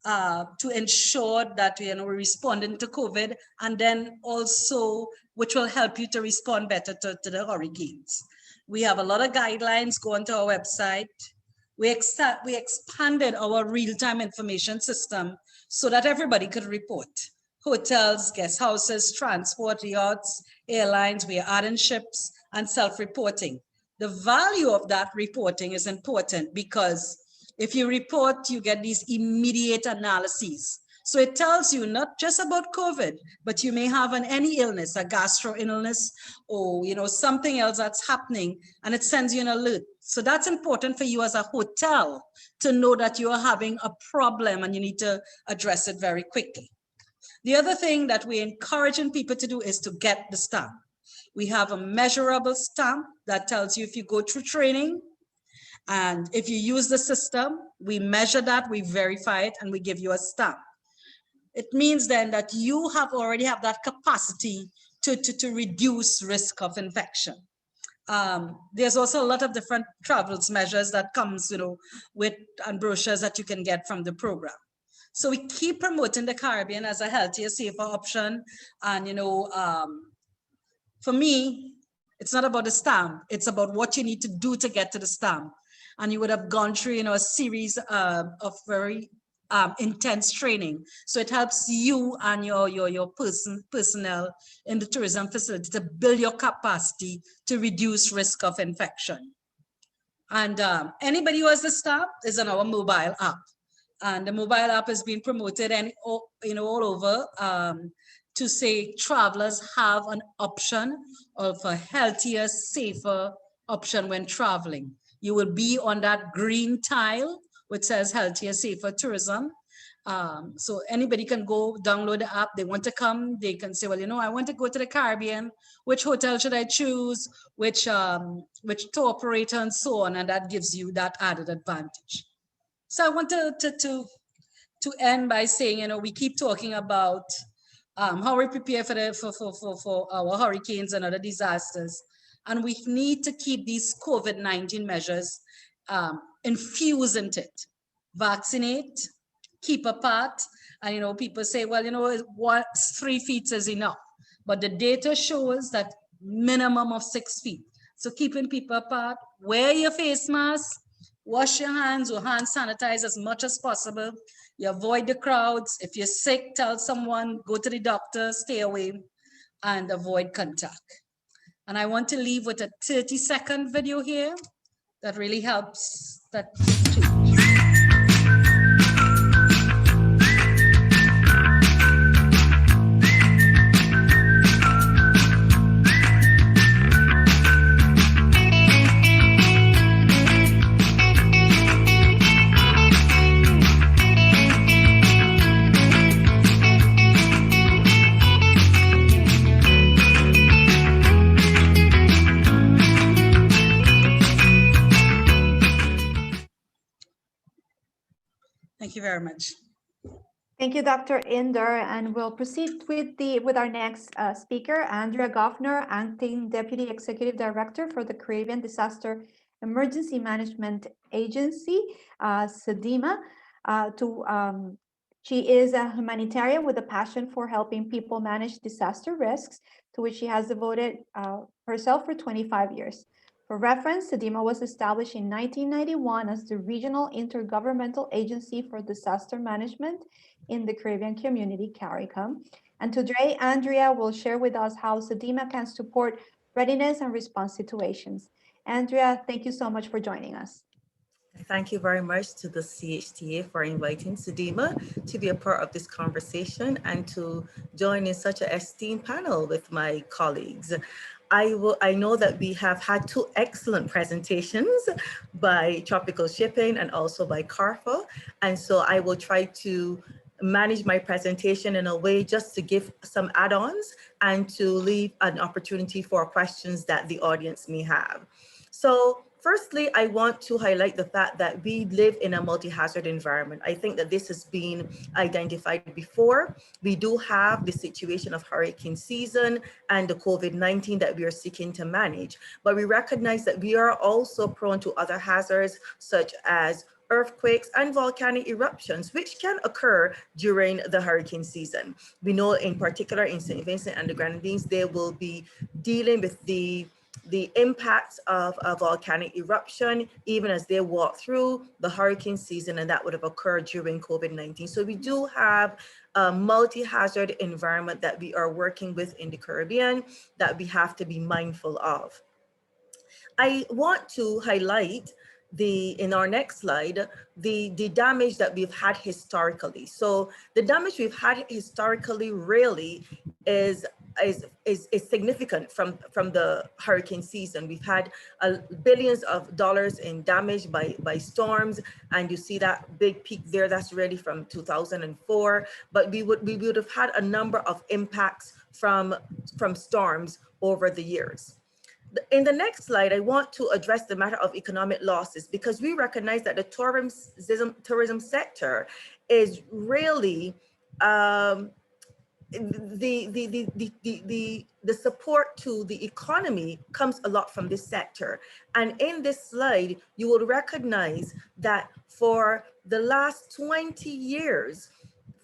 to ensure that we're responding to COVID, and then also which will help you to respond better to the hurricanes. We have a lot of guidelines. Go onto our website. We expanded our real-time information system so that everybody could report. Hotels, guest houses, transport, yachts, airlines, we are adding ships, and self-reporting. The value of that reporting is important, because if you report, you get these immediate analyses. So it tells you not just about COVID, but you may have any illness, a gastro illness, or something else that's happening, and it sends you an alert. So that's important for you as a hotel to know that you are having a problem and you need to address it very quickly. The other thing that we're encouraging people to do is to get the stamp. We have a measurable stamp that tells you if you go through training, and if you use the system, we measure that, we verify it, and we give you a stamp. It means then that you already have that capacity to reduce risk of infection. There's also a lot of different travels measures that comes, with and brochures that you can get from the program. So we keep promoting the Caribbean as a healthier, safer option. And, for me, it's not about the stamp, it's about what you need to do to get to the stamp. And you would have gone through, a series of very intense training. So it helps you and your personnel in the tourism facility to build your capacity to reduce risk of infection. And anybody who has the stamp is on our mobile app. And the mobile app is being promoted and all over to say travelers have an option of a healthier, safer option when traveling. You will be on that green tile which says healthier, safer tourism. So anybody can go download the app. They want to come, they can say, well, I want to go to the Caribbean. Which hotel should I choose? Which tour operator, and so on. And that gives you that added advantage. So I want to end by saying, we keep talking about how we prepare for our hurricanes and other disasters. And we need to keep these COVID-19 measures infused into it. Vaccinate, keep apart. And, people say, well, 3 feet is enough. But the data shows that minimum of 6 feet. So keeping people apart, wear your face mask, wash your hands or hand sanitize as much as possible. You avoid the crowds. If you're sick, tell someone, go to the doctor, stay away, and avoid contact. And I want to leave with a 30-second video here that really helps that too. Thank you very much. Thank you, Dr. Inder, and we'll proceed with our next speaker, Andrea Goffner, Acting Deputy Executive Director for the Caribbean Disaster Emergency Management Agency, CDEMA. She is a humanitarian with a passion for helping people manage disaster risks, to which she has devoted herself for 25 years. For reference, CDEMA was established in 1991 as the Regional Intergovernmental Agency for Disaster Management in the Caribbean Community, CARICOM. And today, Andrea will share with us how CDEMA can support readiness and response situations. Andrea, thank you so much for joining us. Thank you very much to the CHTA for inviting CDEMA to be a part of this conversation and to join in such an esteemed panel with my colleagues. I know that we have had 2 excellent presentations by Tropical Shipping and also by CARFA. And so I will try to manage my presentation in a way just to give some add-ons and to leave an opportunity for questions that the audience may have. So firstly, I want to highlight the fact that we live in a multi-hazard environment. I think that this has been identified before. We do have the situation of hurricane season and the COVID-19 that we are seeking to manage, but we recognize that we are also prone to other hazards such as earthquakes and volcanic eruptions, which can occur during the hurricane season. We know in particular in St. Vincent and the Grenadines, they will be dealing with the impacts of a volcanic eruption, even as they walk through the hurricane season, and that would have occurred during COVID-19. So we do have a multi-hazard environment that we are working with in the Caribbean that we have to be mindful of. I want to highlight in our next slide, the damage that we've had historically. So the damage we've had historically really is significant from the hurricane season. We've had billions of dollars in damage by storms, and you see that big peak there, that's really from 2004. But we would have had a number of impacts from storms over the years. In the next slide, I want to address the matter of economic losses, because we recognize that the tourism sector is really the support to the economy comes a lot from this sector. And in this slide, you will recognize that for the last 20 years,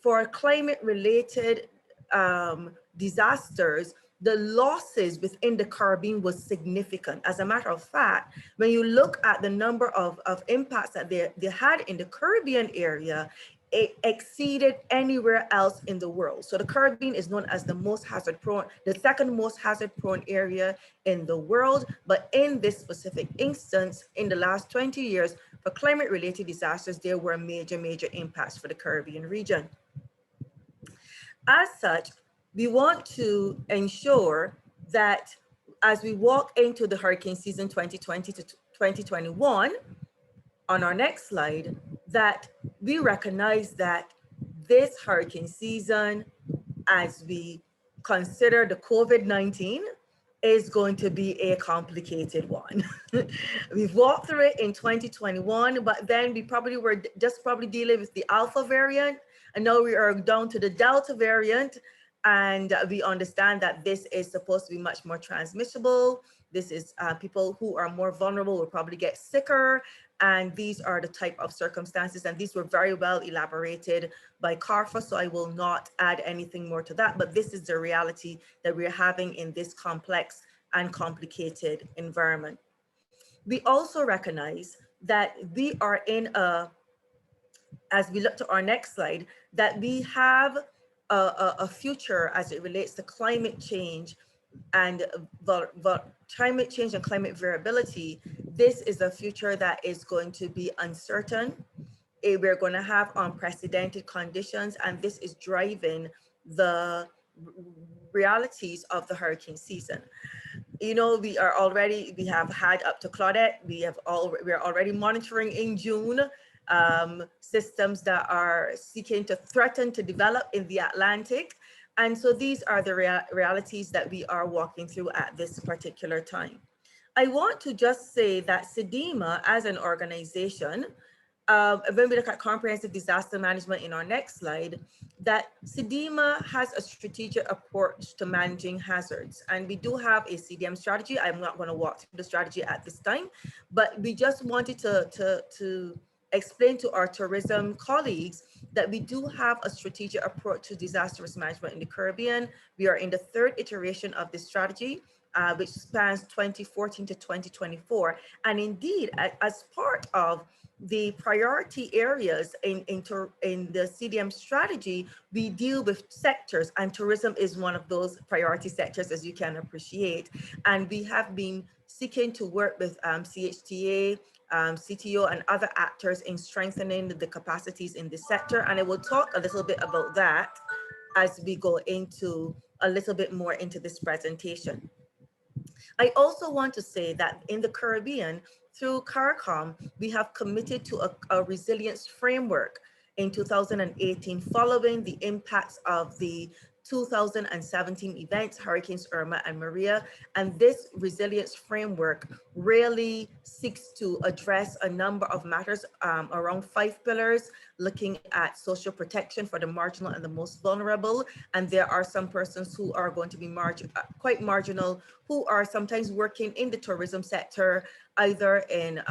for climate-related disasters, the losses within the Caribbean was significant. As a matter of fact, when you look at the number of impacts that they had in the Caribbean area, it exceeded anywhere else in the world. So the Caribbean is known as the second most hazard prone area in the world. But in this specific instance, in the last 20 years, for climate related disasters, there were major impacts for the Caribbean region. As such, we want to ensure that as we walk into the hurricane season 2020 to 2021, on our next slide, that we recognize that this hurricane season, as we consider the COVID-19, is going to be a complicated one. We've walked through it in 2021, but then we probably were just probably dealing with the Alpha variant, and now we are down to the Delta variant, and we understand that this is supposed to be much more transmissible. This is people who are more vulnerable will probably get sicker, and these are the type of circumstances, and these were very well elaborated by CARFA, so I will not add anything more to that, but this is the reality that we're having in this complex and complicated environment. We also recognize that we are in a, as we look to our next slide, that we have a future as it relates to climate change and climate change and climate variability. This is a future that is going to be uncertain. We're going to have unprecedented conditions, and this is driving the realities of the hurricane season. You know, we have had up to Claudette, we're already monitoring in June systems that are seeking to threaten to develop in the Atlantic. And so these are the realities that we are walking through at this particular time. I want to just say that CDEMA as an organization, when we look at comprehensive disaster management in our next slide, that CDEMA has a strategic approach to managing hazards. And we do have a CDM strategy. I'm not going to walk through the strategy at this time, but we just wanted to explain to our tourism colleagues that we do have a strategic approach to disaster risk management in the Caribbean. We are in the third iteration of this strategy, which spans 2014 to 2024. And indeed, as part of the priority areas in the CDM strategy, we deal with sectors, and tourism is one of those priority sectors, as you can appreciate. And we have been seeking to work with CHTA, CTO, and other actors in strengthening the capacities in this sector. And I will talk a little bit about that as we go into a little bit more into this presentation. I also want to say that in the Caribbean, through CARICOM, we have committed to a resilience framework in 2018 following the impacts of the 2017 events, Hurricanes Irma and Maria. And this resilience framework really seeks to address a number of matters around 5 pillars, looking at social protection for the marginal and the most vulnerable. And there are some persons who are going to be quite marginal, who are sometimes working in the tourism sector, either in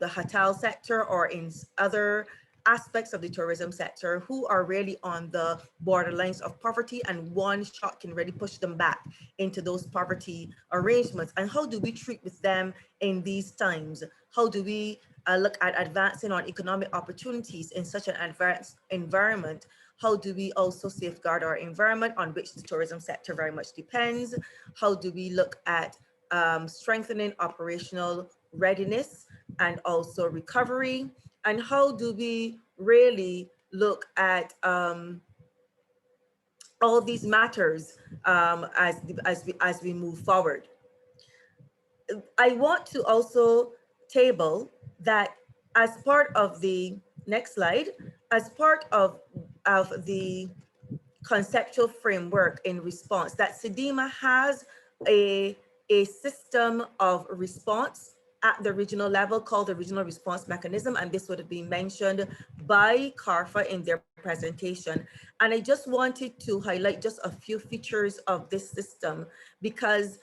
the hotel sector or in other aspects of the tourism sector, who are really on the borderlines of poverty, and one shot can really push them back into those poverty arrangements. And how do we treat with them in these times? How do we look at advancing on economic opportunities in such an advanced environment? How do we also safeguard our environment, on which the tourism sector very much depends? How do we look at strengthening operational readiness and also recovery? And how do we really look at all these matters as we move forward? I want to also table that as part of the next slide, as part of the conceptual framework in response, that CDEMA has a system of response at the regional level called the Regional Response Mechanism, and this would have been mentioned by CARFA in their presentation. And I just wanted to highlight just a few features of this system, because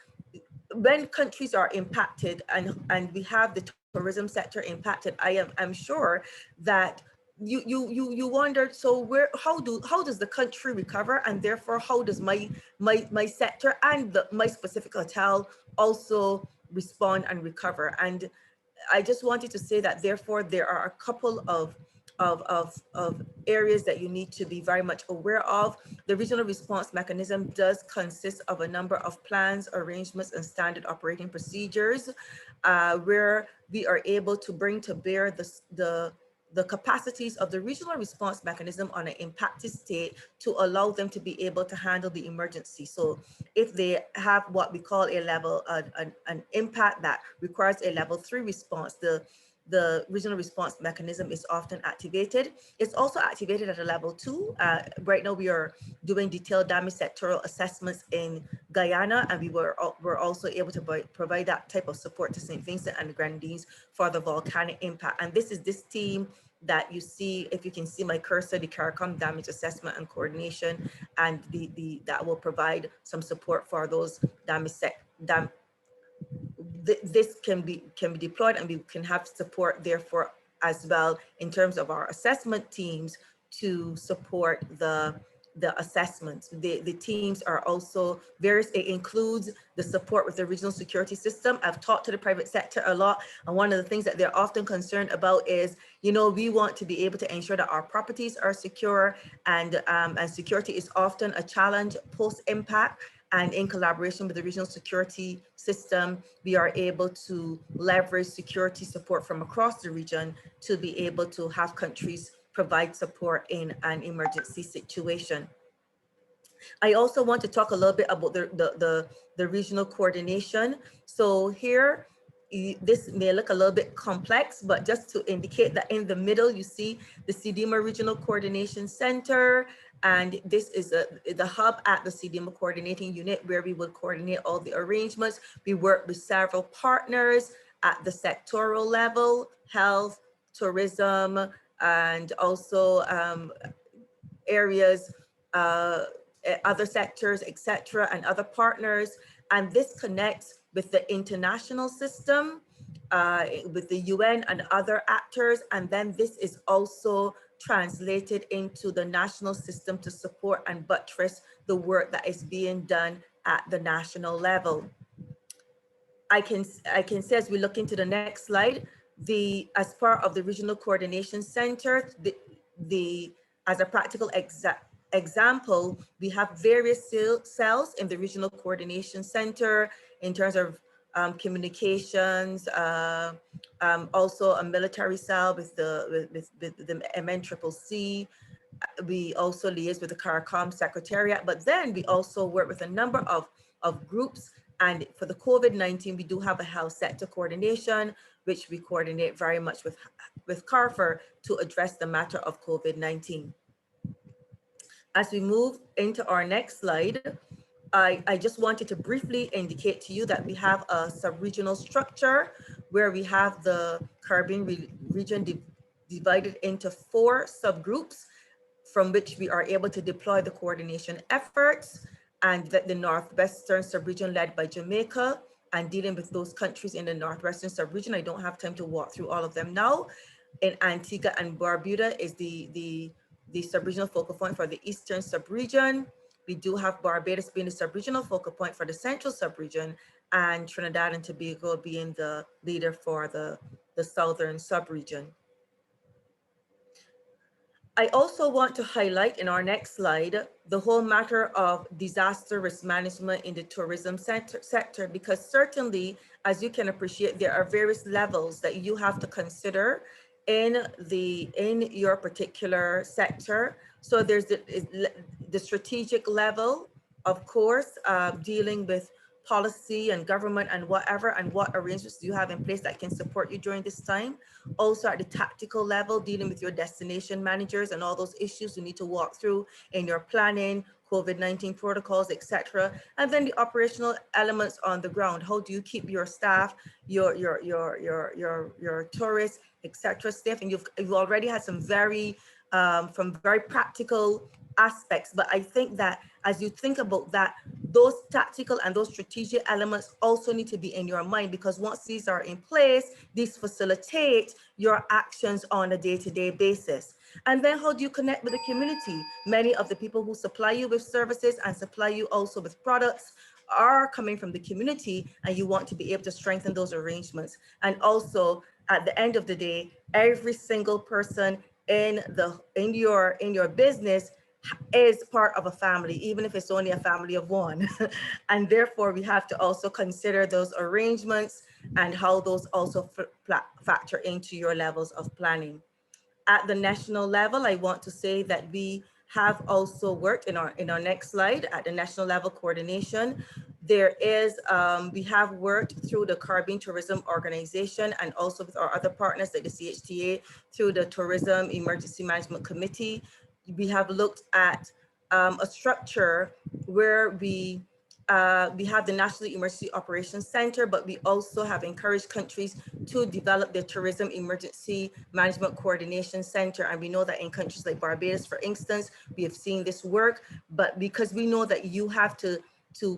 when countries are impacted and we have the tourism sector impacted, I'm sure that you wondered, so how does the country recover, and therefore how does my sector and my specific hotel also respond and recover? And I just wanted to say that therefore there are a couple of areas that you need to be very much aware of. The regional response mechanism does consist of a number of plans, arrangements, and standard operating procedures, where we are able to bring to bear the capacities of the regional response mechanism on an impacted state to allow them to be able to handle the emergency. So if they have what we call a level, an impact that requires a level 3 response, the regional response mechanism is often activated. It's also activated at a level 2. Right now, we are doing detailed damage sectoral assessments in Guyana, and we're also able to provide that type of support to St. Vincent and the Grenadines for the volcanic impact. And this is this team that you see, if you can see my cursor, the CARICOM damage assessment and coordination, and that will provide some support for those this can be deployed, and we can have support therefore as well in terms of our assessment teams to support the assessments. The teams are also various. It includes the support with the regional security system. I've talked to the private sector a lot, and one of the things that they're often concerned about is, you know, we want to be able to ensure that our properties are secure, and security is often a challenge post-impact. And in collaboration with the regional security system, we are able to leverage security support from across the region to be able to have countries provide support in an emergency situation. I also want to talk a little bit about the regional coordination. So here, this may look a little bit complex, but just to indicate that in the middle, you see the CDMA Regional Coordination Center. And this is the hub at the CDMA Coordinating Unit, where we will coordinate all the arrangements. We work with several partners at the sectoral level, health, tourism, and also areas, other sectors, etc., and other partners. And this connects with the international system, with the UN and other actors. And then this is also translated into the national system to support and buttress the work that is being done at the national level. I can say, as we look into the next slide, as part of the Regional Coordination Center, as a practical example, we have various cells in the Regional Coordination Center in terms of communications, also a military cell with the MNCCC. We also liaise with the CARICOM Secretariat, but then we also work with a number of groups. And for the COVID-19, we do have a health sector coordination, which we coordinate very much with CARFER to address the matter of COVID-19. As we move into our next slide, I just wanted to briefly indicate to you that we have a sub-regional structure where we have the Caribbean region divided into 4 subgroups, from which we are able to deploy the coordination efforts, and that the Northwestern subregion led by Jamaica, and dealing with those countries in the Northwestern subregion. I don't have time to walk through all of them now. In Antigua and Barbuda is the subregional focal point for the Eastern subregion. We do have Barbados being the subregional focal point for the Central subregion, and Trinidad and Tobago being the leader for the Southern subregion. I also want to highlight in our next slide the whole matter of disaster risk management in the tourism sector, because certainly, as you can appreciate, there are various levels that you have to consider in your particular sector. So there's the strategic level, of course, dealing with policy and government and whatever, and what arrangements do you have in place that can support you during this time. Also at the tactical level, dealing with your destination managers and all those issues you need to walk through in your planning, COVID-19 protocols, etc. And then the operational elements on the ground. How do you keep your staff, your tourists, etc. safe? And you've already had some very practical aspects, but I think that as you think about that, those tactical and those strategic elements also need to be in your mind, because once these are in place, these facilitate your actions on a day-to-day basis. And then how do you connect with the community? Many of the people who supply you with services and supply you also with products are coming from the community, and you want to be able to strengthen those arrangements. And also at the end of the day, every single person in your business is part of a family, even if it's only a family of one. And therefore, we have to also consider those arrangements and how those also factor into your levels of planning. At the national level, I want to say that we have also worked in our next slide at the national level coordination. There is, we have worked through the Caribbean Tourism Organization and also with our other partners like the CHTA through the Tourism Emergency Management Committee. We have looked at a structure where we have the National Emergency Operations Center, but we also have encouraged countries to develop their Tourism Emergency Management Coordination Center. And we know that in countries like Barbados, for instance, we have seen this work, but because we know that you have to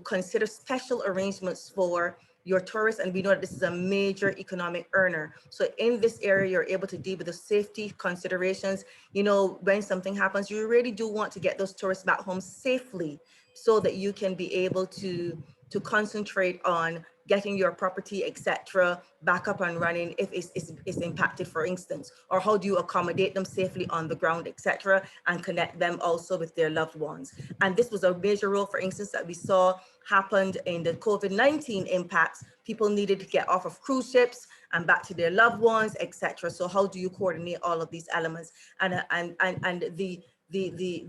consider special arrangements for your tourists, and we know that this is a major economic earner. So in this area, you're able to deal with the safety considerations. You know, when something happens, you really do want to get those tourists back home safely so that you can be able to concentrate on getting your property, etc., back up and running if it's impacted, for instance, or how do you accommodate them safely on the ground, etc., and connect them also with their loved ones. And this was a major role, for instance, that we saw happened in the COVID-19 impacts. People needed to get off of cruise ships and back to their loved ones, etc. So how do you coordinate all of these elements? And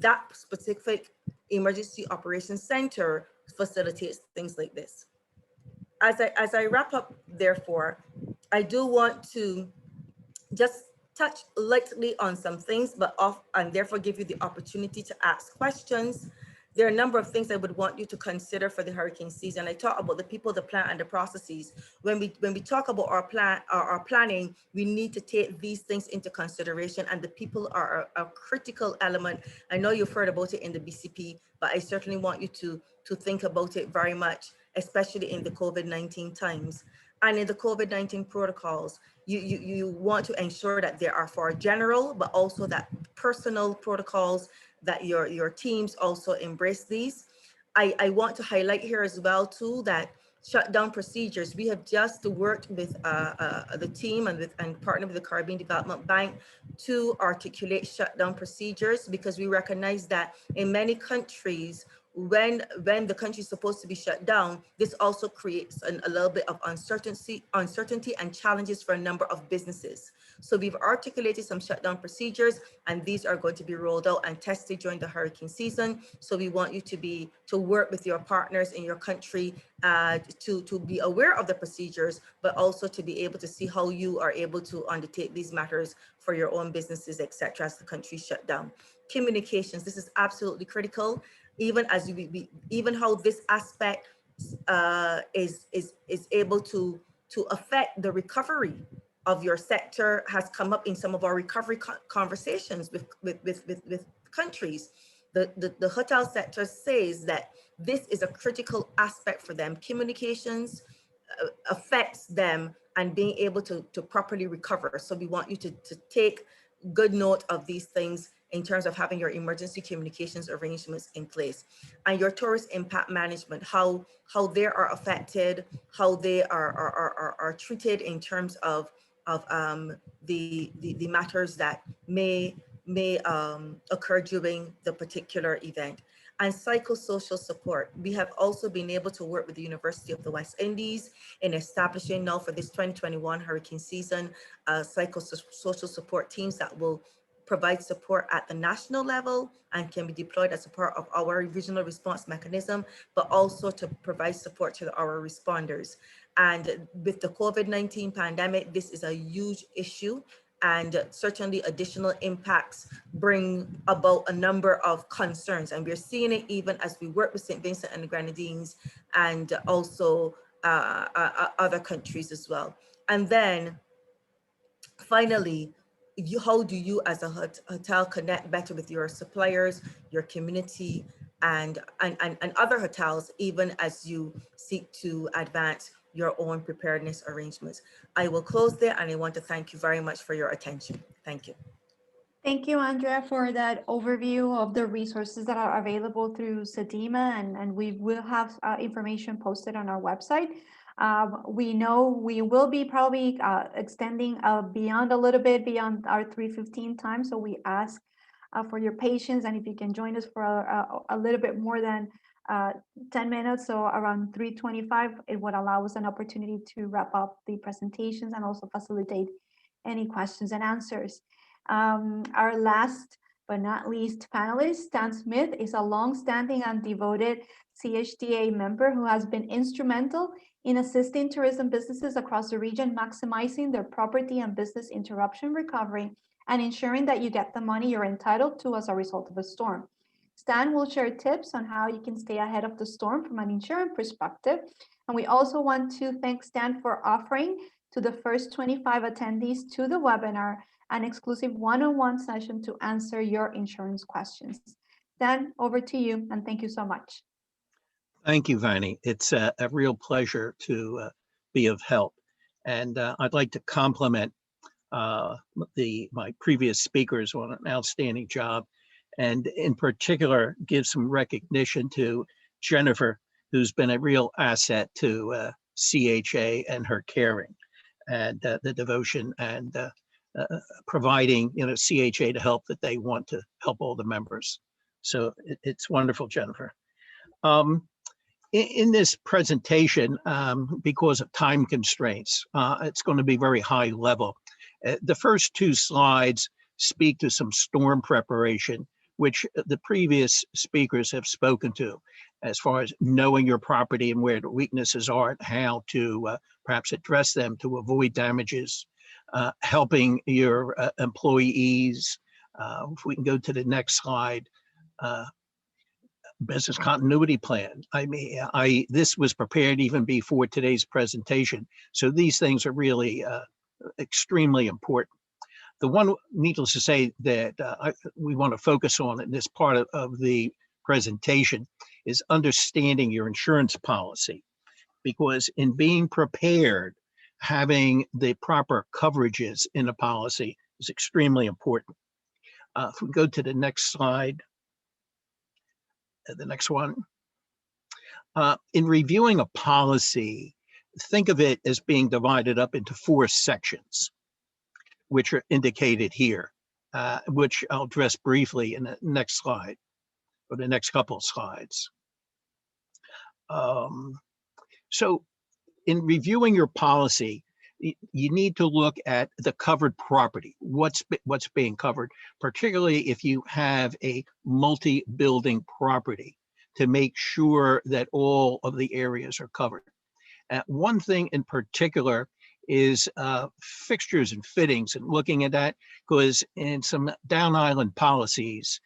that specific Emergency Operations Center facilitates things like this. As I wrap up, therefore, I do want to just touch lightly on some things, and therefore give you the opportunity to ask questions. There are a number of things I would want you to consider for the hurricane season. I talk about the people, the plan, and the processes. When we talk about our planning, we need to take these things into consideration, and the people are a critical element. I know you've heard about it in the BCP, but I certainly want you to think about it very much, especially in the COVID-19 times. And in the COVID-19 protocols, you want to ensure that there are for general, but also that personal protocols, that your teams also embrace these. I want to highlight here as well too that shutdown procedures. We have just worked with the team and partnered with the Caribbean Development Bank to articulate shutdown procedures, because we recognize that in many countries, when the country is supposed to be shut down, this also creates a little bit of uncertainty and challenges for a number of businesses. So we've articulated some shutdown procedures, and these are going to be rolled out and tested during the hurricane season. So we want you to work with your partners in your country to be aware of the procedures, but also to be able to see how you are able to undertake these matters for your own businesses, etc., as the country shut down. Communications, this is absolutely critical. Even as even how this aspect is able to affect the recovery of your sector has come up in some of our recovery conversations with countries. The hotel sector says that this is a critical aspect for them. Communications affects them and being able to properly recover. So we want you to take good note of these things in terms of having your emergency communications arrangements in place, and your tourist impact management, how they are affected, how they are treated in terms of the matters that may occur during the particular event. And psychosocial support. We have also been able to work with the University of the West Indies in establishing now for this 2021 hurricane season, psychosocial support teams that will provide support at the national level and can be deployed as a part of our regional response mechanism, but also to provide support to our responders. And with the COVID-19 pandemic, this is a huge issue, and certainly additional impacts bring about a number of concerns. And we're seeing it even as we work with St. Vincent and the Grenadines and also other countries as well. And then finally, how do you as a hotel connect better with your suppliers, your community, and other hotels, even as you seek to advance your own preparedness arrangements? I will close there, and I want to thank you very much for your attention. Thank you. Thank you, Andrea, for that overview of the resources that are available through SEDIMA, and we will have information posted on our website. We know we will be probably extending beyond a little bit beyond our 3:15 time, so we ask for your patience, and if you can join us for a little bit more than 10 minutes, so around 3:25, it would allow us an opportunity to wrap up the presentations and also facilitate any questions and answers. Our last but not least panelist, Stan Smith, is a long-standing and devoted CHTA member who has been instrumental in assisting tourism businesses across the region, maximizing their property and business interruption recovery and ensuring that you get the money you're entitled to as a result of a storm. Stan will share tips on how you can stay ahead of the storm from an insurance perspective. And we also want to thank Stan for offering to the first 25 attendees to the webinar an exclusive one-on-one session to answer your insurance questions. Stan, over to you, and thank you so much. Thank you, Vanny. It's a real pleasure to be of help. And I'd like to compliment my previous speakers on an outstanding job, and in particular, give some recognition to Jennifer, who's been a real asset to CHA and her caring and the devotion and providing, CHA to help that they want to help all the members. So it's wonderful, Jennifer. In this presentation, because of time constraints, it's going to be very high level. The first two slides speak to some storm preparation, which the previous speakers have spoken to, as far as knowing your property and where the weaknesses are and how to perhaps address them to avoid damages, helping your employees. If we can go to the next slide. Business continuity plan. I mean, this was prepared even before today's presentation. So these things are really extremely important. The one, needless to say, that we want to focus on in this part of the presentation is understanding your insurance policy, because in being prepared, having the proper coverages in a policy is extremely important. If we go to the next slide, the next one. In reviewing a policy, think of it as being divided up into 4 sections, which are indicated here, which I'll address briefly in the next slide, or the next couple of slides. So in reviewing your policy, you need to look at the covered property, what's being covered, particularly if you have a multi-building property, to make sure that all of the areas are covered. One thing in particular is fixtures and fittings, and looking at that, because in some down island policies,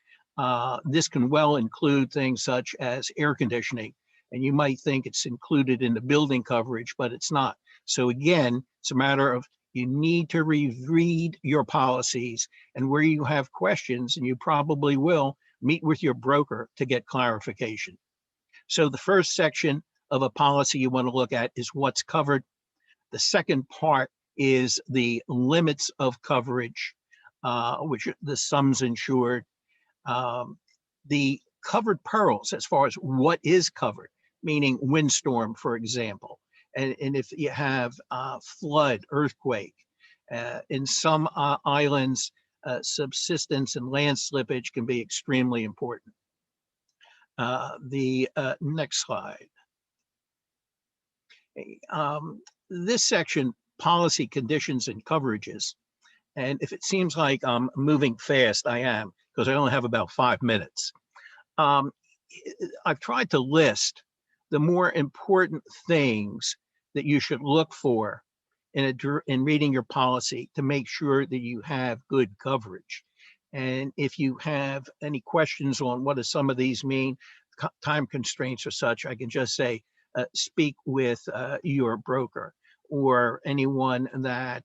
this can well include things such as air conditioning, and you might think it's included in the building coverage, but it's not. So again, it's a matter of you need to reread your policies, and where you have questions, and you probably will, meet with your broker to get clarification. So the first section of a policy you want to look at is what's covered. The second part is the limits of coverage, which are the sums insured. The covered perils, as far as what is covered, meaning windstorm, for example. And if you have flood, earthquake, in some islands, subsidence and land slippage can be extremely important. The next slide. This section, policy conditions and coverages. And if it seems like I'm moving fast, I am, because I only have about 5 minutes. I've tried to list the more important things that you should look for in reading your policy to make sure that you have good coverage. And if you have any questions on what do some of these mean, time constraints or such, I can just say, speak with your broker or anyone that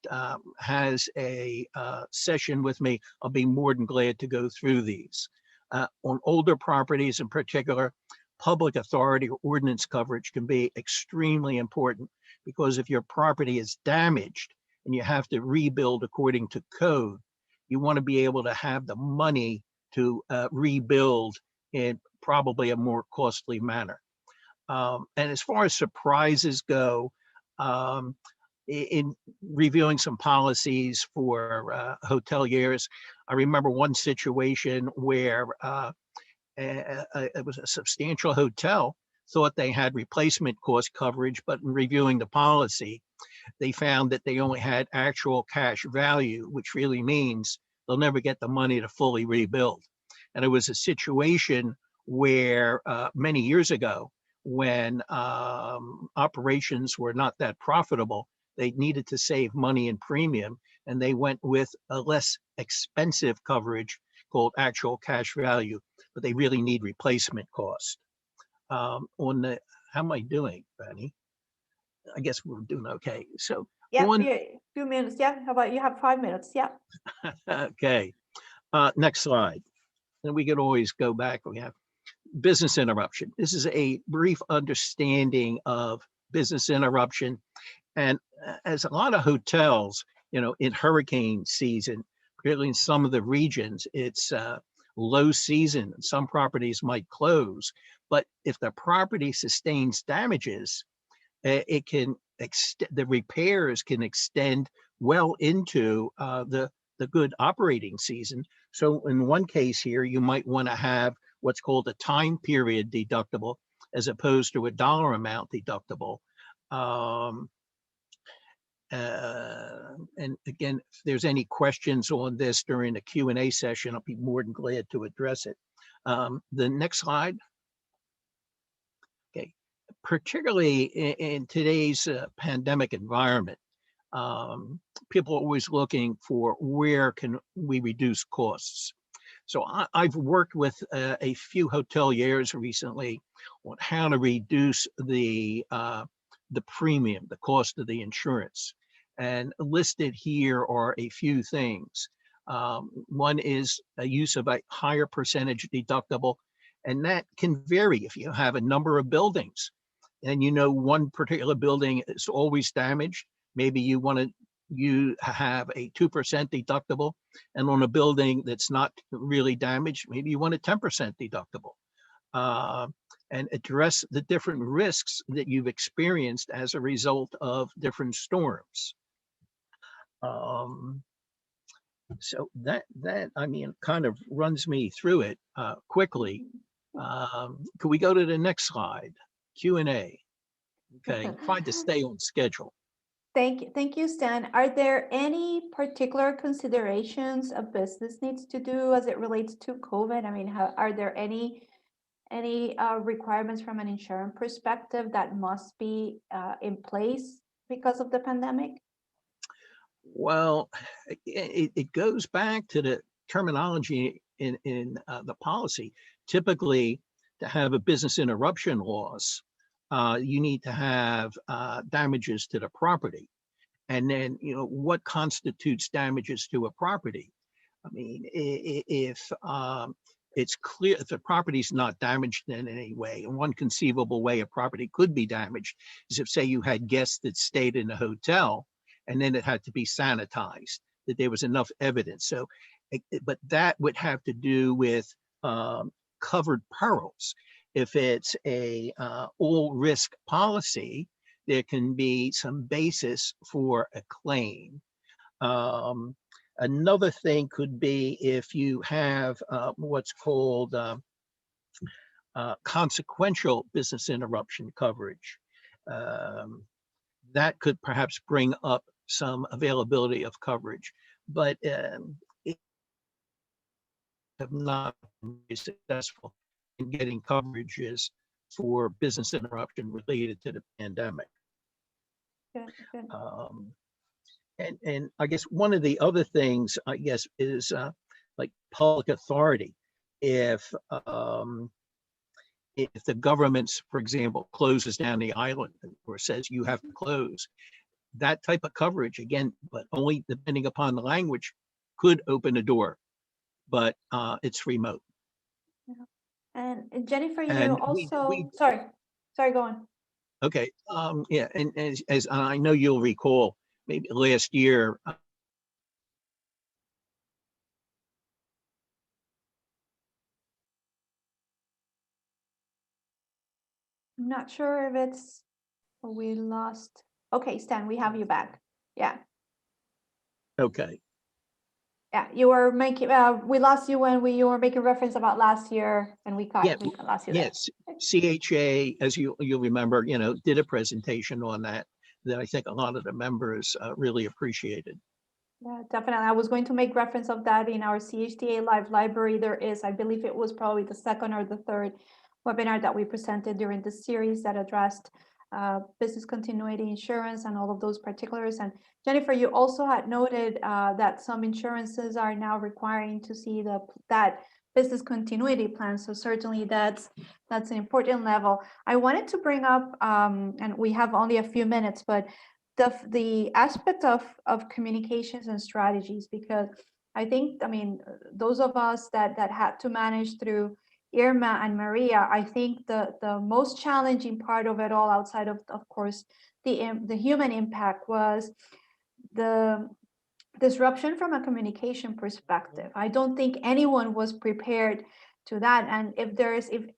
has a session with me. I'll be more than glad to go through these. On older properties in particular, public authority or ordinance coverage can be extremely important, because if your property is damaged and you have to rebuild according to code, you want to be able to have the money to rebuild in probably a more costly manner. And as far as surprises go, in reviewing some policies for hoteliers, I remember one situation where it was a substantial hotel, thought they had replacement cost coverage, but in reviewing the policy, they found that they only had actual cash value, which really means they'll never get the money to fully rebuild. And it was a situation where many years ago, when operations were not that profitable, they needed to save money in premium, and they went with a less expensive coverage called actual cash value, but they really need replacement cost. On the, how am I doing, Benny? I guess we're doing okay. So Yeah, on, yeah, few minutes. Yeah, how about you have 5 minutes? Yeah. okay, next slide. And we could always go back. We have business interruption. This is a brief understanding of business interruption. And as a lot of hotels, you know, in hurricane season, particularly in some of the regions, it's low season. Some properties might close, but if the property sustains damages, it can the repairs can extend well into the good operating season. So in one case here, you might want to have what's called a time period deductible as opposed to a dollar amount deductible. And again, if there's any questions on this during the Q&A session, I'll be more than glad to address it. The next slide. Okay, particularly in today's pandemic environment, people are always looking for where can we reduce costs. So I've worked with a few hoteliers recently on how to reduce the premium, the cost of the insurance. And listed here are a few things. One is a use of a higher percentage deductible, and that can vary if you have a number of buildings and you know one particular building is always damaged. Maybe you want to have a 2% deductible, and on a building that's not really damaged, maybe you want a 10% deductible. And address the different risks that you've experienced as a result of different storms. So that I mean, kind of runs me through it quickly. Could we go to the next slide? Q&A. Okay, trying to stay on schedule. Thank you, Stan. Are there any particular considerations a business needs to do as it relates to COVID? I mean, are there any requirements from an insurance perspective that must be in place because of the pandemic? Well, it goes back to the terminology in the policy. Typically, to have a business interruption loss, you need to have damages to the property. And then, you know, what constitutes damages to a property? I mean, if it's clear if the property's not damaged in any way, and one conceivable way a property could be damaged is if, say, you had guests that stayed in a hotel and then it had to be sanitized, that there was enough evidence. So, but that would have to do with covered perils. If it's a all risk policy, there can be some basis for a claim. Another thing could be if you have what's called consequential business interruption coverage. That could perhaps bring up some availability of coverage, but it have not been very successful in getting coverages for business interruption related to the pandemic. Good, good. And I guess one of the other things, I guess, is like public authority. If the government, for example, closes down the island or says you have to close, that type of coverage, again, but only depending upon the language, could open a door, but it's remote. And Jennifer, you And also, sorry, go on. Okay, yeah, and as I know you'll recall, maybe last year, I'm not sure if it's, we lost. Okay, Stan, we have you back. Yeah. okay. Yeah, you were making, we lost you when you were making reference about last year, and we lost you there. Yes, CHTA, as you'll remember, you know, did a presentation on that I think a lot of the members really appreciated. Yeah, definitely. I was going to make reference of that in our CHTA Live library. There is, I believe it was probably the second or the third webinar that we presented during the series that addressed business continuity insurance and all of those particulars. And Jennifer, you also had noted that some insurances are now requiring to see that business continuity plan. So certainly that's an important level. I wanted to bring up, and we have only a few minutes, but the aspect of communications and strategies, because I think, I mean, those of us that had to manage through Irma and Maria, I think the most challenging part of it all, outside of course, the human impact, was the disruption from a communication perspective. I don't think anyone was prepared to that. And if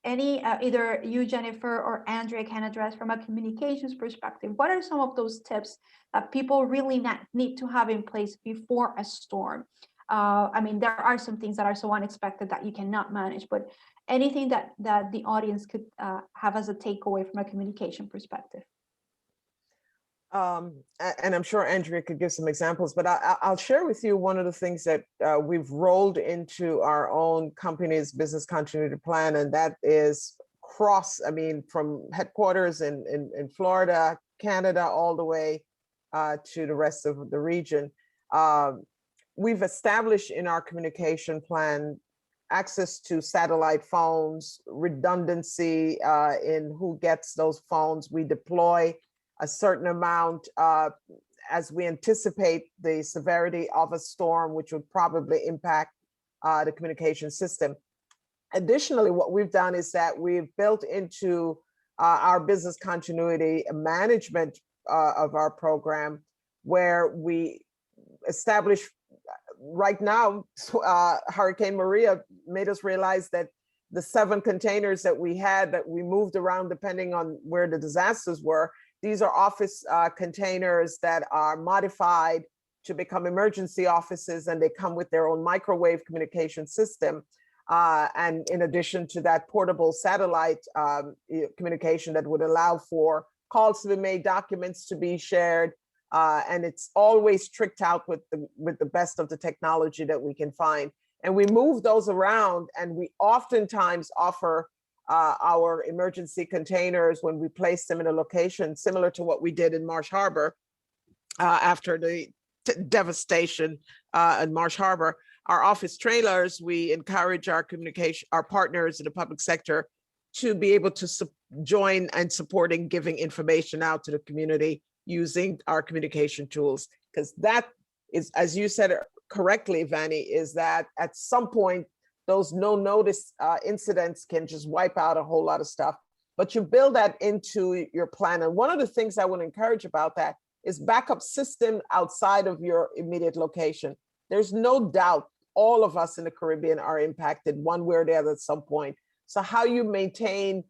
any, either you, Jennifer, or Andrea can address from a communications perspective, what are some of those tips that people really need to have in place before a storm? I mean, there are some things that are so unexpected that you cannot manage, but anything that the audience could have as a takeaway from a communication perspective. And I'm sure Andrea could give some examples, but I'll share with you one of the things that we've rolled into our own company's business continuity plan, and that is from headquarters in Florida, Canada, all the way to the rest of the region. We've established in our communication plan access to satellite phones, redundancy in who gets those phones. We deploy a certain amount as we anticipate the severity of a storm, which would probably impact the communication system. Additionally, what we've done is that we've built into our business continuity management of our program, where we establish right now, Hurricane Maria made us realize that the 7 containers that we had that we moved around depending on where the disasters were, these are office containers that are modified to become emergency offices, and they come with their own microwave communication system. And in addition to that, portable satellite communication that would allow for calls to be made, documents to be shared, and it's always tricked out with the best of the technology that we can find. And we move those around, and we oftentimes offer our emergency containers when we place them in a location similar to what we did in Marsh Harbor after the devastation in Marsh Harbor. Our office trailers, we encourage our partners in the public sector to be able to join and supporting giving information out to the community using our communication tools, because that is, as you said correctly, Vanny, is that at some point those no notice incidents can just wipe out a whole lot of stuff, but you build that into your plan. And one of the things I would encourage about that is backup system outside of your immediate location. There's no doubt all of us in the Caribbean are impacted one way or the other at some point. So how you maintain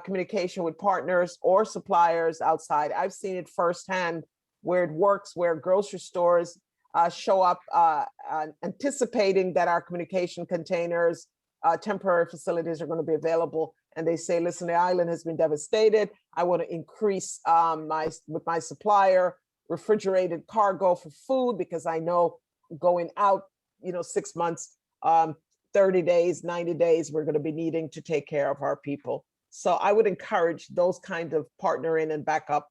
communication with partners or suppliers outside. I've seen it firsthand where it works, where grocery stores show up anticipating that our communication containers, temporary facilities are going to be available. And they say, listen, the island has been devastated. I want to increase with my supplier refrigerated cargo for food, because I know going out, 6 months, 30 days, 90 days, we're going to be needing to take care of our people. So I would encourage those kind of partnering and backup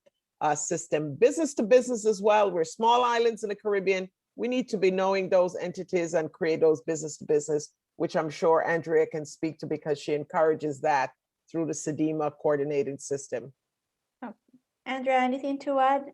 system. Business to business as well. We're small islands in the Caribbean. We need to be knowing those entities and create those business to business, which I'm sure Andrea can speak to, because she encourages that through the CDEMA coordinated system. Oh. Andrea, anything to add?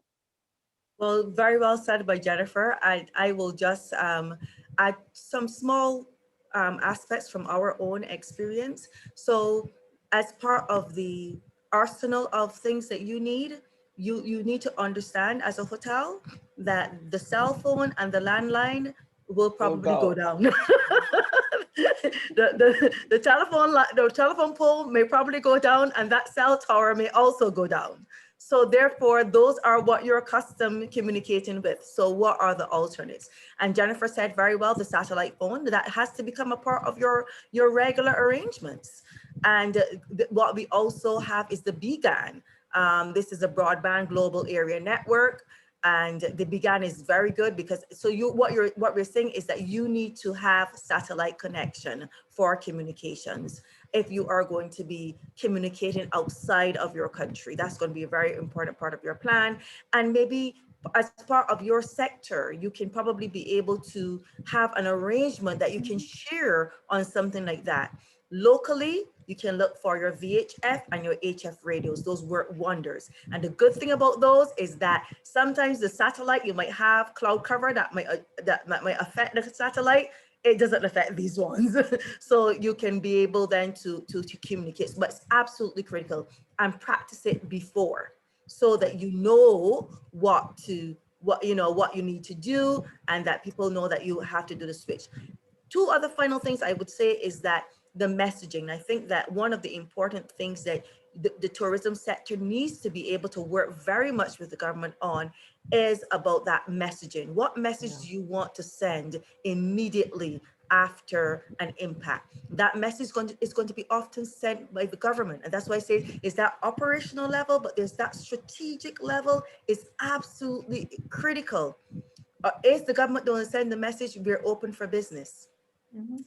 Well, very well said by Jennifer. I will just add some small aspects from our own experience. So as part of the arsenal of things that you need, you need to understand as a hotel that the cell phone and the landline will probably go down. the telephone pole may probably go down, and that cell tower may also go down. So therefore, those are what you're accustomed communicating with. So what are the alternates? And Jennifer said very well, the satellite phone, that has to become a part of your regular arrangements. And what we also have is the BGAN. This is a broadband global area network. And the BGAN is very good, because what we're saying is that you need to have satellite connection for communications. if you are going to be communicating outside of your country. That's going to be a very important part of your plan. And maybe as part of your sector, you can probably be able to have an arrangement that you can share on something like that. Locally, you can look for your VHF and your HF radios. Those work wonders. And the good thing about those is that sometimes the satellite, you might have cloud cover that might affect the satellite. It doesn't affect these ones. So you can be able then to communicate. But it's absolutely critical, and practice it before, so that you know what you need to do, and that people know that you have to do the switch. Two other final things I would say is that the messaging. I think that one of the important things that the tourism sector needs to be able to work very much with the government on is about that messaging. What message do you want to send immediately after an impact? That message is going to be often sent by the government. And that's why I say is that operational level, but there's that strategic level is absolutely critical. Is the government going to send the message, we're open for business?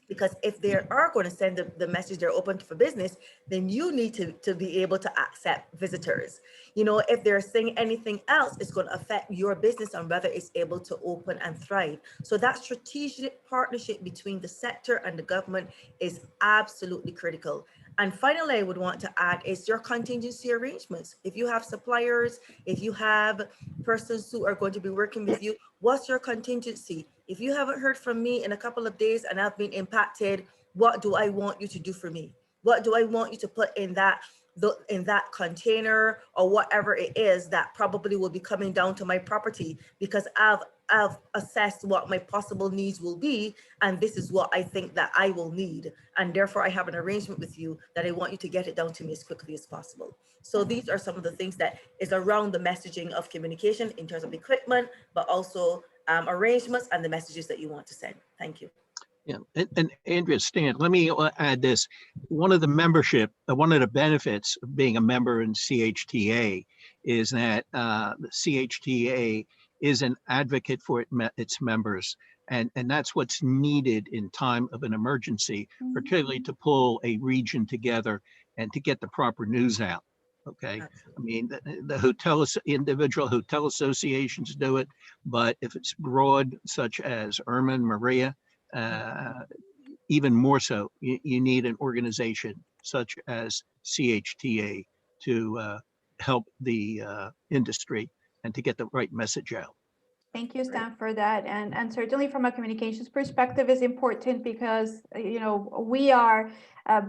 Because if they are going to send the message they're open for business, then you need to be able to accept visitors. If they're saying anything else, it's going to affect your business and whether it's able to open and thrive. So that strategic partnership between the sector and the government is absolutely critical. And finally, I would want to add is your contingency arrangements. If you have suppliers, if you have persons who are going to be working with you, what's your contingency? If you haven't heard from me in a couple of days and I've been impacted, what do I want you to do for me? What do I want you to put in that container or whatever it is that probably will be coming down to my property, because I've assessed what my possible needs will be, and this is what I think that I will need, and therefore I have an arrangement with you that I want you to get it down to me as quickly as possible. So these are some of the things that is around the messaging of communication in terms of equipment, but also arrangements and the messages that you want to send. Thank you. Yeah, and Andrea, Stan, let me add this. One of the benefits of being a member in CHTA is that the CHTA is an advocate for its members. And that's what's needed in time of an emergency, particularly to pull a region together and to get the proper news out. Okay. I mean, the individual hotel associations do it, but if it's broad, such as Irma, Maria, even more so, you need an organization such as CHTA to help the industry and to get the right message out. Thank you, Stan, for that. And certainly from a communications perspective is important because, we are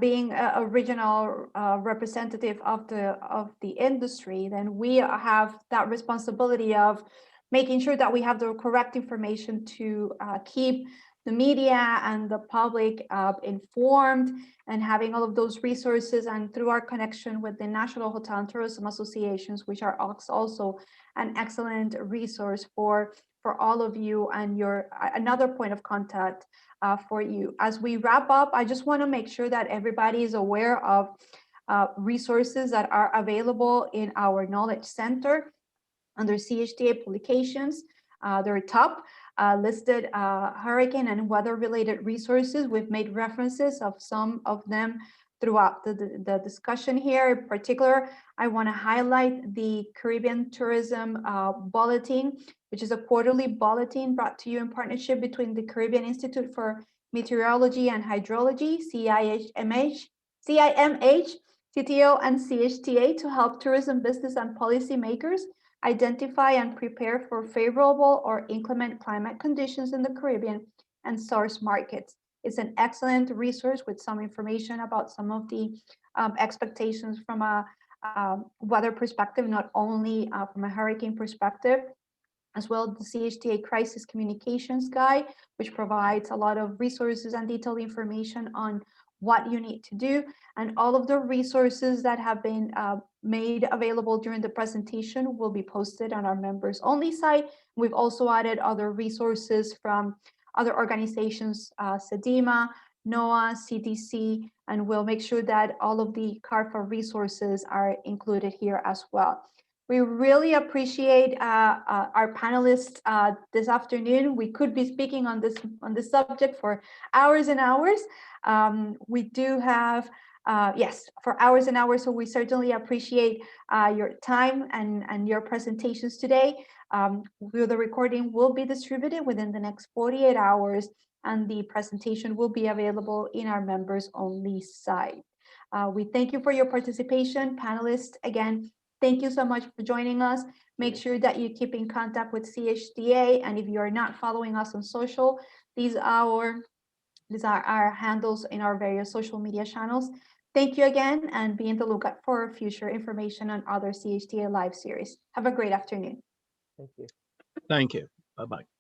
being a regional representative of the industry, then we have that responsibility of making sure that we have the correct information to keep the media and the public informed, and having all of those resources, and through our connection with the National Hotel and Tourism Associations, which are also an excellent resource for all of you, and another point of contact for you. As we wrap up, I just want to make sure that everybody is aware of resources that are available in our Knowledge Center under CHTA publications. They're top listed hurricane and weather related resources. We've made references of some of them throughout the discussion here. In particular, I want to highlight the Caribbean Tourism Bulletin, which is a quarterly bulletin brought to you in partnership between the Caribbean Institute for Meteorology and Hydrology, CIMH, CTO, and CHTA to help tourism business and policymakers identify and prepare for favorable or inclement climate conditions in the Caribbean and source markets. It's an excellent resource with some information about some of the expectations from a weather perspective, not only from a hurricane perspective, as well as the CHTA Crisis Communications Guide, which provides a lot of resources and detailed information on what you need to do. And all of the resources that have been made available during the presentation will be posted on our members only site. We've also added other resources from other organizations, SEDIMA, NOAA, CDC, and we'll make sure that all of the CARFA resources are included here as well. We really appreciate our panelists this afternoon. We could be speaking on this subject for hours and hours. We do have yes, for hours and hours. So we certainly appreciate your time and your presentations today. The recording will be distributed within the next 48 hours, and the presentation will be available in our members only site. We thank you for your participation. Panelists, again, thank you so much for joining us. Make sure that you keep in contact with CHTA, and if you are not following us on social, these are our handles in our various social media channels. Thank you again, and be on the lookout for future information on other CHTA Live series. Have a great afternoon. Thank you. Thank you. Bye-bye.